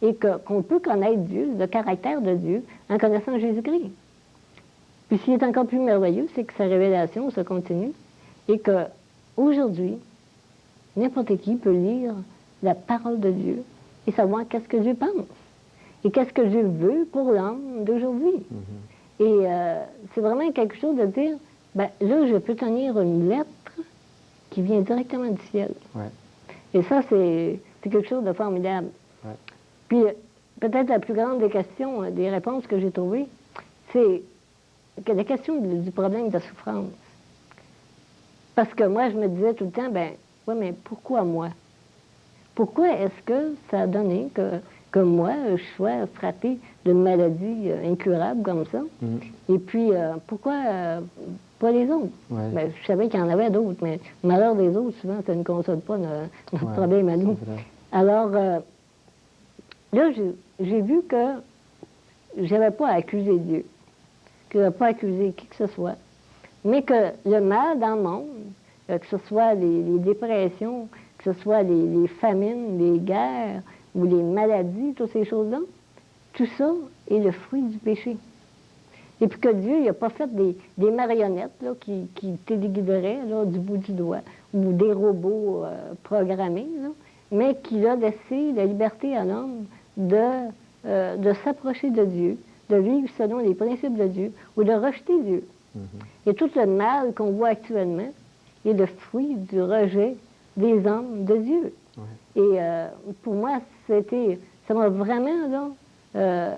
Et qu'on peut connaître Dieu, le caractère de Dieu, en connaissant Jésus-Christ. Puis ce qui est encore plus merveilleux, c'est que sa révélation se continue et qu'aujourd'hui, n'importe qui peut lire la parole de Dieu et savoir qu'est-ce que Dieu pense et qu'est-ce que Dieu veut pour l'homme d'aujourd'hui. Et c'est vraiment quelque chose de dire, ben là, je peux tenir une lettre qui vient directement du ciel. Et ça, c'est quelque chose de formidable. Puis peut-être la plus grande des questions, des réponses que j'ai trouvées, c'est que la question du problème de la souffrance. Parce que moi, je me disais tout le temps, ben, ouais, mais pourquoi moi? Pourquoi est-ce que ça a donné que moi, je sois frappée d'une maladie incurable comme ça? Et puis, pourquoi pas les autres? Ben, je savais qu'il y en avait d'autres, mais le malheur des autres, souvent, ça ne console pas notre problème à nous. Alors, là, j'ai vu que je n'avais pas à accuser Dieu, que je n'avais pas à accuser qui que ce soit, mais que le mal dans le monde, que ce soit les dépressions, que ce soit les famines, les guerres ou les maladies, toutes ces choses-là, tout ça est le fruit du péché. Et puis que Dieu n'a pas fait des marionnettes là, qui téléguideraient là, du bout du doigt ou des robots programmés, là, mais qu'il a laissé la liberté à l'homme de s'approcher de Dieu, de vivre selon les principes de Dieu ou de rejeter Dieu. Et tout le mal qu'on voit actuellement, est le fruit du rejet des hommes de Dieu. Ouais. Et pour moi, ça m'a vraiment là,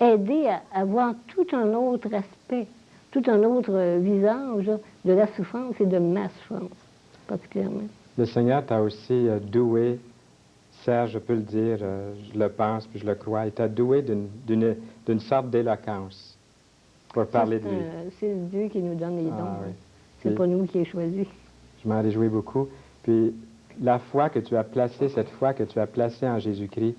aidé à voir tout un autre aspect, tout un autre visage là, de la souffrance et de ma souffrance, particulièrement. Le Seigneur t'a aussi doué, Serge, je peux le dire, je le pense, puis je le crois, il t'a doué d'une sorte d'éloquence pour parler de lui. C'est Dieu qui nous donne les dons. Oui. C'est Puis, pas nous qui les choisi. Je m'en réjouis beaucoup. Puis la foi que tu as placée, cette foi que tu as placée en Jésus-Christ,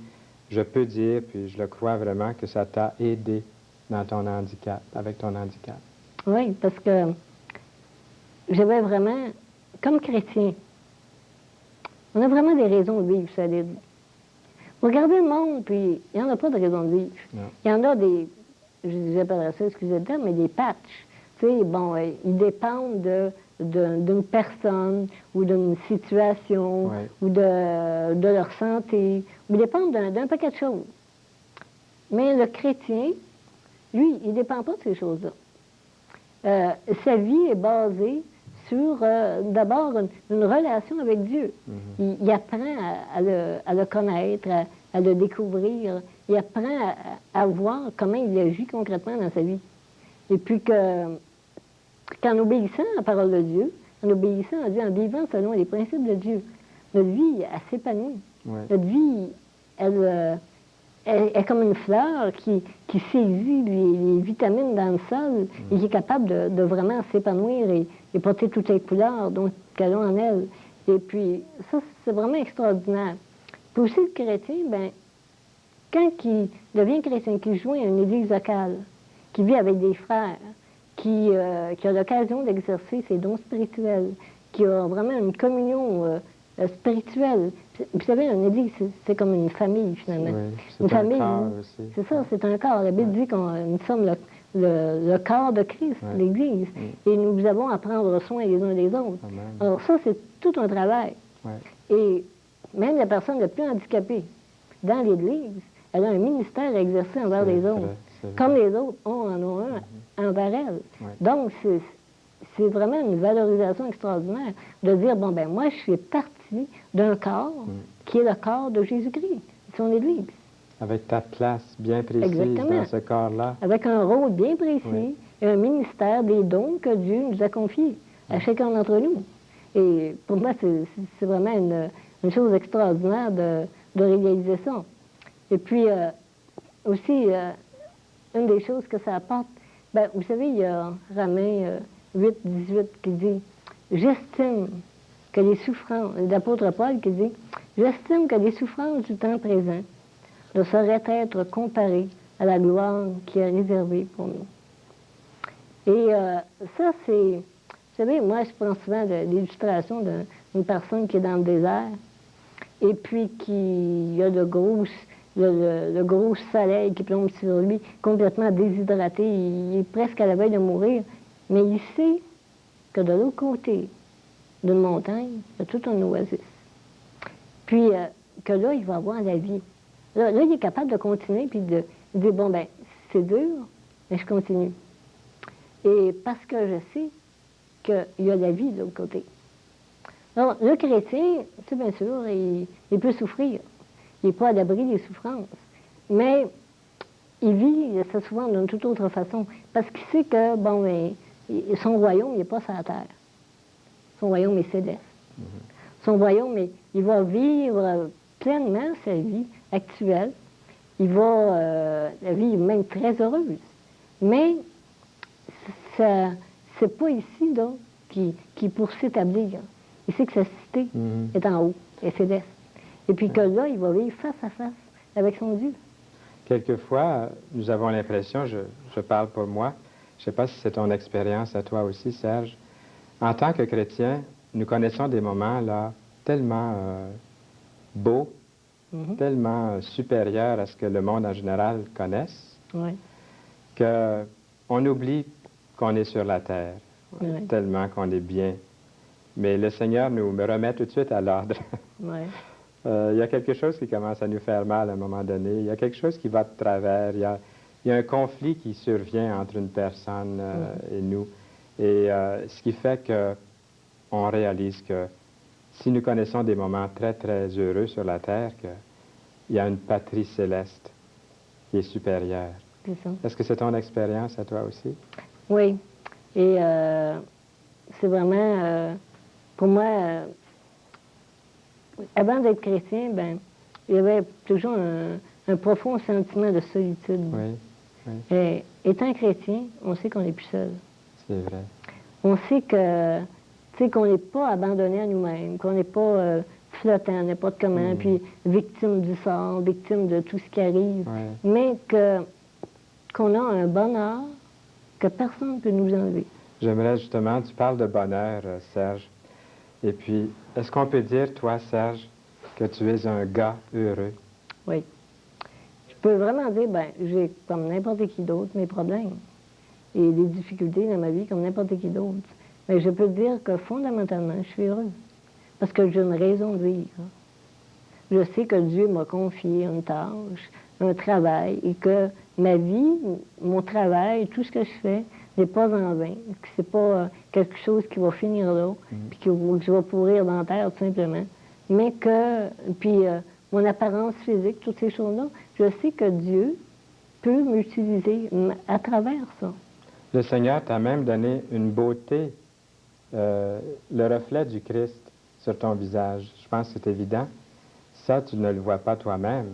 je peux dire, puis je le crois vraiment, que ça t'a aidé dans ton handicap, avec ton handicap. Oui, parce que j'avais vraiment, comme chrétien, on a vraiment des raisons de vivre solides. Regardez le monde, puis il n'y en a pas de raison de vivre. Non. Il y en a des, j'appellerais ça, excusez le terme, mais des patchs. Tu sais, bon, ils dépendent d'une personne ou d'une situation Ouais. ou de leur santé, ou ils dépendent d'un paquet de choses. Mais le chrétien, lui, il ne dépend pas de ces choses-là. Sa vie est basée sur, d'abord, une relation avec Dieu. Il apprend à le connaître, à le découvrir. Il apprend à voir comment il agit concrètement dans sa vie. Et puis qu'en obéissant à la parole de Dieu, en obéissant à Dieu, en vivant selon les principes de Dieu, notre vie, elle s'épanouit. Ouais. Notre vie, elle est comme une fleur qui saisit les vitamines dans le sol et qui est capable de vraiment s'épanouir et porter toutes les couleurs qu'elle a en elle. Et puis, ça, c'est vraiment extraordinaire. Puis aussi, le chrétien, ben, quand il devient chrétien, qu'il joint à une église locale, qui vit avec des frères, qui a l'occasion d'exercer ses dons spirituels, qui a vraiment une communion spirituelle. Vous savez, une église, c'est comme une famille, finalement. Oui, c'est Une un famille, corps aussi. c'est ça, c'est un corps. La Bible dit que nous sommes le corps de Christ, Ouais. l'Église, et nous avons à prendre soin les uns des autres. Amen. Alors ça, c'est tout un travail. Ouais. Et même la personne la plus handicapée dans l'Église, elle a un ministère à exercer envers C'est les vrai, autres, c'est vrai. comme les autres en ont un envers elle. Ouais. Donc, c'est vraiment une valorisation extraordinaire de dire, bon, ben moi, je suis partie d'un corps qui est le corps de Jésus-Christ, son Église, Avec ta place bien précise Exactement. dans ce corps-là. avec un rôle bien précis Oui. et un ministère des dons que Dieu nous a confiés à chacun d'entre nous. Et pour moi, c'est vraiment une chose extraordinaire de réaliser ça. Et puis, aussi, une des choses que ça apporte, ben, vous savez, il y a Romains 8, 18 qui dit « J'estime que les souffrances », l'apôtre Paul qui dit « J'estime que les souffrances du temps présent ne sauraient être comparées à la gloire qui est réservée pour nous. » Et ça, c'est... Vous savez, moi, je prends souvent l'illustration d'une personne qui est dans le désert et puis qui a le gros soleil qui plombe sur lui, complètement déshydraté, il est presque à la veille de mourir, mais il sait que de l'autre côté d'une montagne, il y a tout un oasis. Puis que là, il va avoir la vie. Là, il est capable de continuer puis de dire, bon, ben, c'est dur, mais je continue. Et parce que je sais qu'il y a la vie de l'autre côté. Alors, le chrétien, c'est bien sûr, il peut souffrir. Il n'est pas à l'abri des souffrances. Mais il vit ça souvent d'une toute autre façon. Parce qu'il sait que, bon, ben, son royaume, il n'est pas sur la terre. Son royaume est céleste. Son royaume, il va vivre pleinement sa vie actuelle. Il va la vie même très heureuse. Mais c'est pas ici, là, qui pour s'établir. Il sait que sa cité est en haut, est céleste. Et puis que là, il va vivre face à face avec son Dieu. Quelquefois, nous avons l'impression, je parle pour moi, je ne sais pas si c'est ton expérience à toi aussi, Serge, en tant que chrétien, nous connaissons des moments là tellement beaux, tellement supérieurs à ce que le monde en général connaisse, Oui. qu'on oublie qu'on est sur la terre, Oui. tellement qu'on est bien. Mais le Seigneur me remet tout de suite à l'ordre. Oui. Il y a quelque chose qui commence à nous faire mal à un moment donné. Il y a quelque chose qui va de travers. Il y a un conflit qui survient entre une personne et nous. Et ce qui fait que on réalise que si nous connaissons des moments très, très heureux sur la terre, qu'il y a une patrie céleste qui est supérieure. C'est ça. Est-ce que c'est ton expérience à toi aussi? Oui. Et c'est vraiment, pour moi, avant d'être chrétien, ben, il y avait toujours un profond sentiment de solitude. Oui, oui, Et étant chrétien, on sait qu'on n'est plus seul. c'est vrai. On sait que, tu sais, qu'on n'est pas abandonné à nous-mêmes, qu'on n'est pas flottant, n'importe comment, puis victime du sort, victime de tout ce qui arrive, Oui. mais qu'on a un bonheur que personne ne peut nous enlever. J'aimerais justement, tu parles de bonheur, Serge. Et puis, est-ce qu'on peut dire, toi, Serge, que tu es un gars heureux? Oui. Je peux vraiment dire, ben, j'ai, comme n'importe qui d'autre, mes problèmes et des difficultés dans ma vie, comme n'importe qui d'autre. Mais je peux dire que fondamentalement, je suis heureux. Parce que j'ai une raison de vivre. Je sais que Dieu m'a confié une tâche, un travail, et que ma vie, mon travail, tout ce que je fais, n'est pas en vain. Que c'est pas quelque chose qui va finir là, puis que je vais pourrir dans la terre, tout simplement. Mais que, puis mon apparence physique, toutes ces choses-là, je sais que Dieu peut m'utiliser à travers ça. Le Seigneur t'a même donné une beauté, le reflet du Christ sur ton visage. Je pense que c'est évident. Ça, tu ne le vois pas toi-même.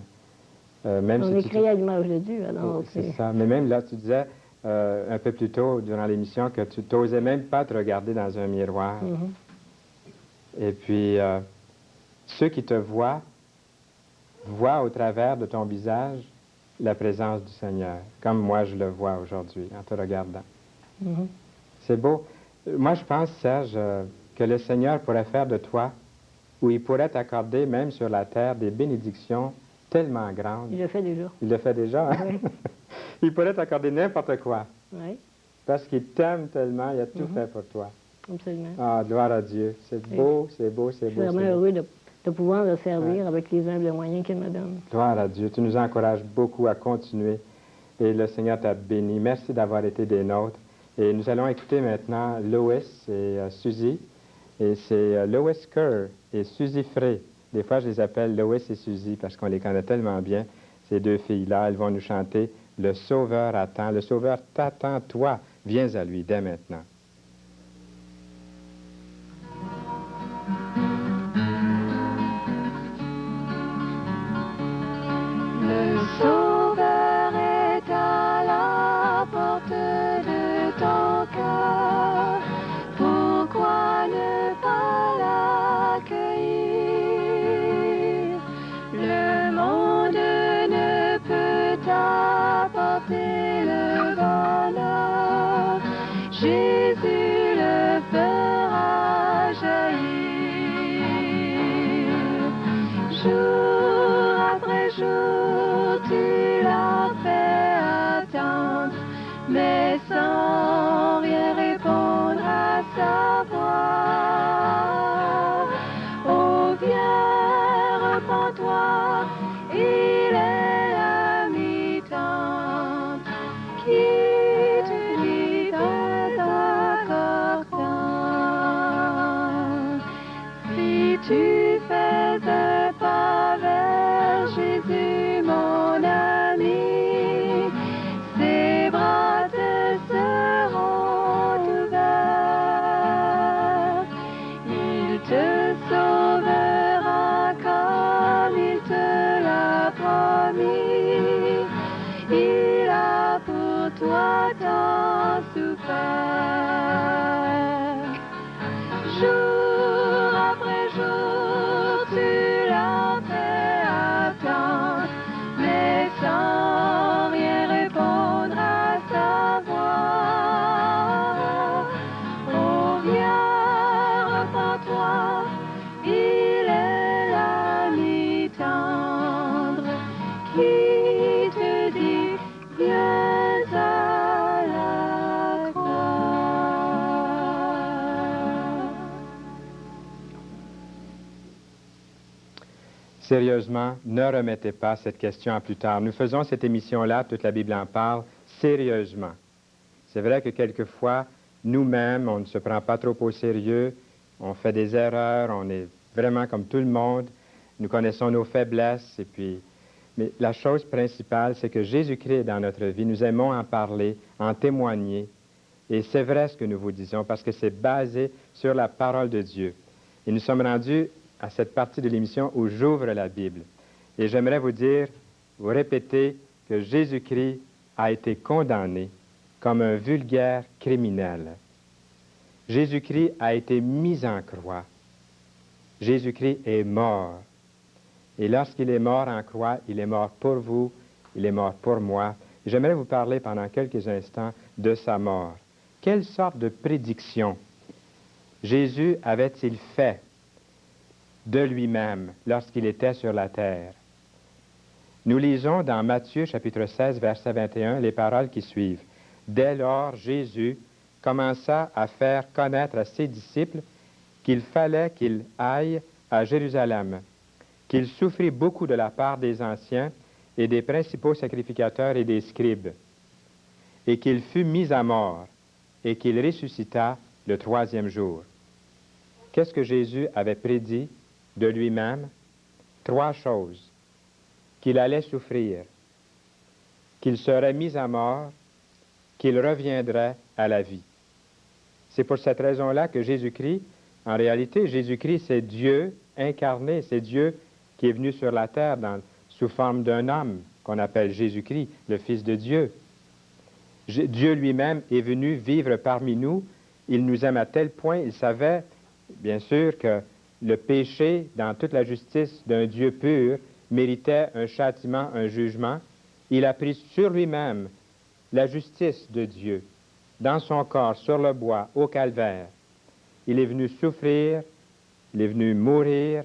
Même On si est tu créé à l'image de Dieu, alors c'est ça. Mais même là, tu disais un peu plus tôt durant l'émission que tu n'osais même pas te regarder dans un miroir. Et puis, ceux qui te voient au travers de ton visage la présence du Seigneur, comme moi je le vois aujourd'hui en te regardant. C'est beau. Moi, je pense, Serge, que le Seigneur pourrait faire de toi, ou il pourrait t'accorder même sur la terre des bénédictions tellement grandes. Il le fait déjà. Il le fait déjà, hein? Oui. Il pourrait t'accorder n'importe quoi, Oui, parce qu'il t'aime tellement, il a tout fait pour toi. absolument. Ah, gloire à Dieu. C'est beau, c'est beau, c'est Je suis beau. vraiment c'est beau. heureux de pouvoir le servir avec les humbles moyens qu'il me donne. Gloire à Dieu. Tu nous encourages beaucoup à continuer. Et le Seigneur t'a béni. Merci d'avoir été des nôtres. Et nous allons écouter maintenant Lois et Suzy. Et c'est Lois Kerr et Suzy Frey. Des fois, je les appelle Lois et Suzy parce qu'on les connaît tellement bien. Ces deux filles-là, elles vont nous chanter « Le Sauveur attend ». Le Sauveur t'attend, toi. Viens à lui dès maintenant. Le Sauveur est à la porte de ton cœur. Pourquoi ne pas l'accueillir? Le monde ne peut apporter le bonheur. Jésus le fera jaillir. Jour après jour, tu l'as fait attendre, mais sans rien répondre à sa voix. Oh, viens, repens-toi, il est l'ami tendre qui te dit important. Si tu fais un pas vers Jésus, mon ami, ses bras te seront ouverts. Il te sauvera comme il te l'a promis. Il a pour toi tant souffert. Jour après jour, tu l'as fait attendre, mais sans rien répondre à sa voix. Oh, viens, repens-toi, il est l'ami tendre qui te dit, viens à la croix. Sérieusement, ne remettez pas cette question à plus tard. Nous faisons cette émission-là, toute la Bible en parle, sérieusement. C'est vrai que quelquefois, nous-mêmes, on ne se prend pas trop au sérieux on fait des erreurs, on est vraiment comme tout le monde, nous connaissons nos faiblesses, mais la chose principale, c'est que Jésus-Christ est dans notre vie. Nous aimons en parler, en témoigner. Et c'est vrai ce que nous vous disons, parce que c'est basé sur la parole de Dieu. Et nous sommes rendus à cette partie de l'émission où j'ouvre la Bible. Et j'aimerais vous répéter que Jésus-Christ a été condamné comme un vulgaire criminel. Jésus-Christ a été mis en croix. Jésus-Christ est mort. Et lorsqu'il est mort en croix, il est mort pour vous, il est mort pour moi. J'aimerais vous parler pendant quelques instants de sa mort. Quelle sorte de prédiction Jésus avait-il fait de lui-même lorsqu'il était sur la terre? Nous lisons dans Matthieu chapitre 16, verset 21, les paroles qui suivent. Dès lors, Jésus commença à faire connaître à ses disciples qu'il fallait qu'il aille à Jérusalem, qu'il souffrit beaucoup de la part des anciens et des principaux sacrificateurs et des scribes, et qu'il fut mis à mort, et qu'il ressuscita le 3e jour. Qu'est-ce que Jésus avait prédit de lui-même? 3 choses. Qu'il allait souffrir, qu'il serait mis à mort, qu'il reviendrait à la vie. C'est pour cette raison-là que Jésus-Christ, en réalité, Jésus-Christ, c'est Dieu incarné, c'est Dieu qui est venu sur la terre sous forme d'un homme qu'on appelle Jésus-Christ, le Fils de Dieu. Dieu lui-même est venu vivre parmi nous. Il nous aime à tel point, il savait, bien sûr, que le péché, dans toute la justice d'un Dieu pur, méritait un châtiment, un jugement. Il a pris sur lui-même la justice de Dieu, dans son corps, sur le bois, au calvaire. Il est venu souffrir, il est venu mourir,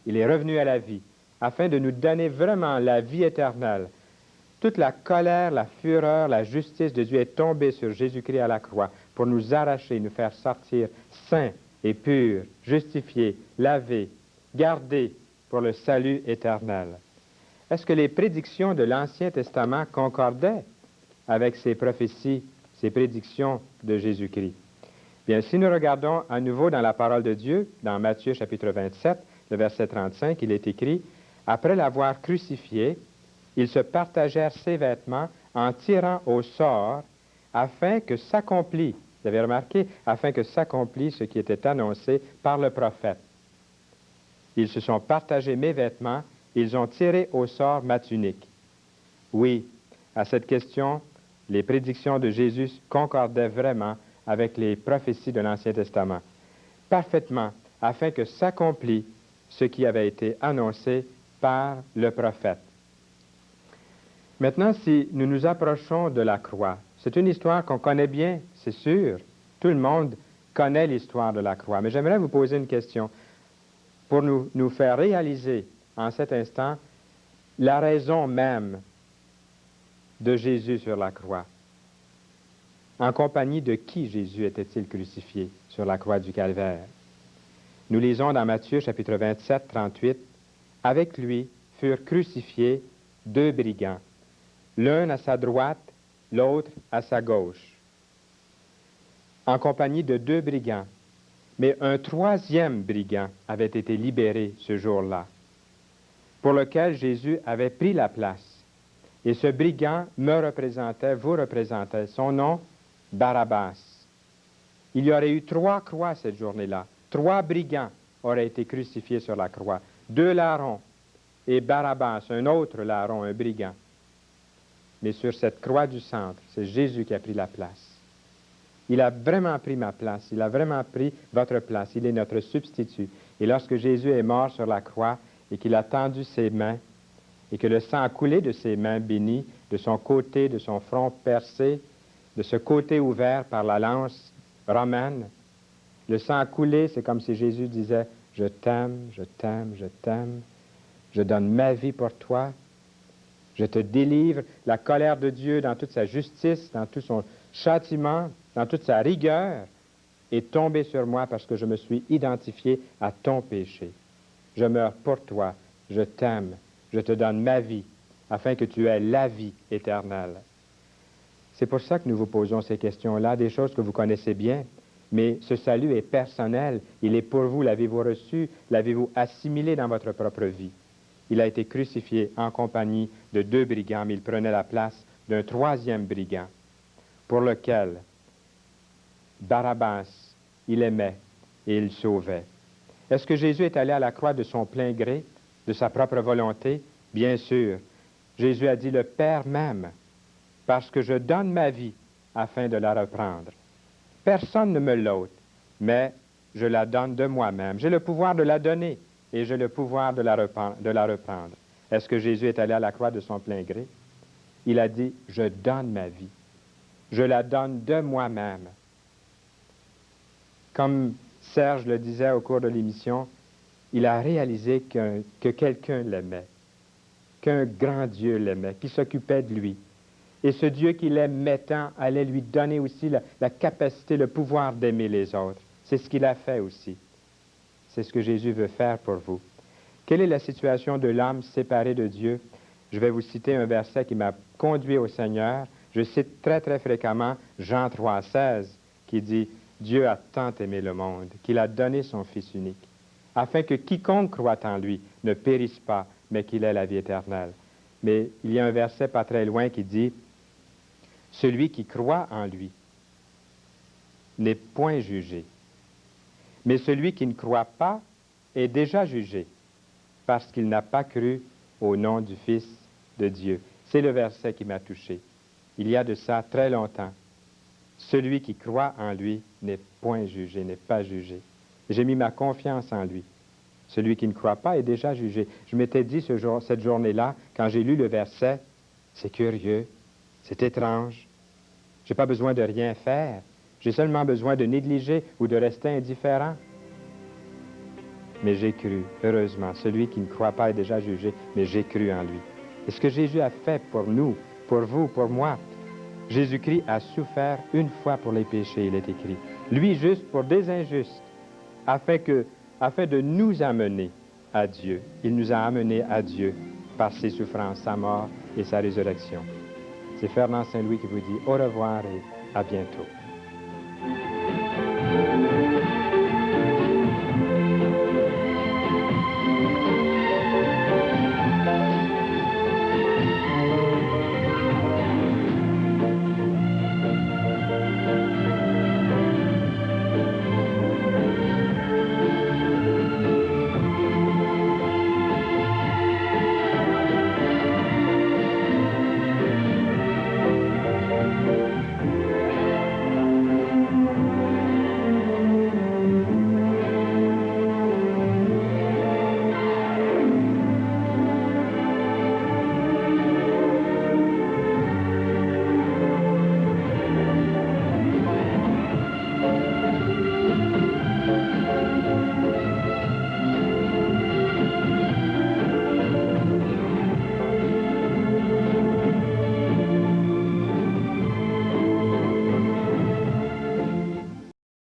il est revenu à la vie, afin de nous donner vraiment la vie éternelle. Toute la colère, la fureur, la justice de Dieu est tombée sur Jésus-Christ à la croix pour nous arracher, nous faire sortir saints et purs, justifiés, lavés, gardés pour le salut éternel. Est-ce que les prédictions de l'Ancien Testament concordaient avec ces prophéties, ces prédictions de Jésus-Christ? Bien, si nous regardons à nouveau dans la parole de Dieu, dans Matthieu chapitre 27, le verset 35, il est écrit, « Après l'avoir crucifié, ils se partagèrent ses vêtements en tirant au sort afin que s'accomplît, vous avez remarqué, afin que s'accomplît ce qui était annoncé par le prophète. Ils se sont partagés mes vêtements, ils ont tiré au sort ma tunique. » Oui, à cette question, les prédictions de Jésus concordaient vraiment avec les prophéties de l'Ancien Testament, parfaitement, afin que s'accomplît ce qui avait été annoncé par le prophète. Maintenant, si nous nous approchons de la croix, c'est une histoire qu'on connaît bien, c'est sûr. Tout le monde connaît l'histoire de la croix. Mais j'aimerais vous poser une question pour nous faire réaliser en cet instant la raison même de Jésus sur la croix. En compagnie de qui Jésus était-il crucifié sur la croix du Calvaire? Nous lisons dans Matthieu chapitre 27, 38, « Avec lui furent crucifiés 2 brigands, l'un à sa droite, l'autre à sa gauche. » En compagnie de 2 brigands. Mais un 3e brigand avait été libéré ce jour-là, pour lequel Jésus avait pris la place. Et ce brigand me représentait, vous représentait. Son nom, Barabbas. Il y aurait eu 3 croix cette journée-là. 3 brigands auraient été crucifiés sur la croix. 2 larrons et Barabbas, un autre larron, un brigand. Mais sur cette croix du centre, c'est Jésus qui a pris la place. Il a vraiment pris ma place. Il a vraiment pris votre place. Il est notre substitut. Et lorsque Jésus est mort sur la croix et qu'il a tendu ses mains et que le sang a coulé de ses mains bénies, de son côté, de son front percé, de ce côté ouvert par la lance romaine, le sang a coulé, c'est comme si Jésus disait, « Je t'aime, je t'aime, je t'aime, je donne ma vie pour toi, je te délivre. » La colère de Dieu dans toute sa justice, dans tout son châtiment, dans toute sa rigueur, est tombée sur moi parce que je me suis identifié à ton péché. Je meurs pour toi, je t'aime, je te donne ma vie, afin que tu aies la vie éternelle. C'est pour ça que nous vous posons ces questions-là, des choses que vous connaissez bien. Mais ce salut est personnel, il est pour vous, l'avez-vous reçu, l'avez-vous assimilé dans votre propre vie? Il a été crucifié en compagnie de 2 brigands, mais il prenait la place d'un 3e brigand, pour lequel Barabbas, il aimait et il sauvait. Est-ce que Jésus est allé à la croix de son plein gré, de sa propre volonté? Bien sûr. Jésus a dit, le Père m'aime, parce que je donne ma vie afin de la reprendre. Personne ne me l'ôte, mais je la donne de moi-même. J'ai le pouvoir de la donner et j'ai le pouvoir de la reprendre. Est-ce que Jésus est allé à la croix de son plein gré? Il a dit, je donne ma vie. Je la donne de moi-même. Comme Serge le disait au cours de l'émission, il a réalisé que quelqu'un l'aimait, qu'un grand Dieu l'aimait, qui s'occupait de lui. Et ce Dieu qui l'aimait tant allait lui donner aussi la capacité, le pouvoir d'aimer les autres. C'est ce qu'il a fait aussi. C'est ce que Jésus veut faire pour vous. Quelle est la situation de l'homme séparé de Dieu? Je vais vous citer un verset qui m'a conduit au Seigneur. Je cite très, très fréquemment Jean 3,16 qui dit « Dieu a tant aimé le monde qu'il a donné son Fils unique, afin que quiconque croit en lui ne périsse pas, mais qu'il ait la vie éternelle. » Mais il y a un verset pas très loin qui dit « Celui qui croit en lui n'est point jugé, mais celui qui ne croit pas est déjà jugé, parce qu'il n'a pas cru au nom du Fils de Dieu. » C'est le verset qui m'a touché. Il y a de ça très longtemps. Celui qui croit en lui n'est point jugé, n'est pas jugé. J'ai mis ma confiance en lui. Celui qui ne croit pas est déjà jugé. Je m'étais dit cette journée-là, quand j'ai lu le verset, c'est curieux, c'est étrange. Je n'ai pas besoin de rien faire. J'ai seulement besoin de négliger ou de rester indifférent. Mais j'ai cru, heureusement. Celui qui ne croit pas est déjà jugé, mais j'ai cru en lui. Et ce que Jésus a fait pour nous, pour vous, pour moi, Jésus-Christ a souffert une fois pour les péchés, il est écrit. Lui juste pour des injustes, afin de nous amener à Dieu. Il nous a amenés à Dieu par ses souffrances, sa mort et sa résurrection. C'est Fernand Saint-Louis qui vous dit au revoir et à bientôt.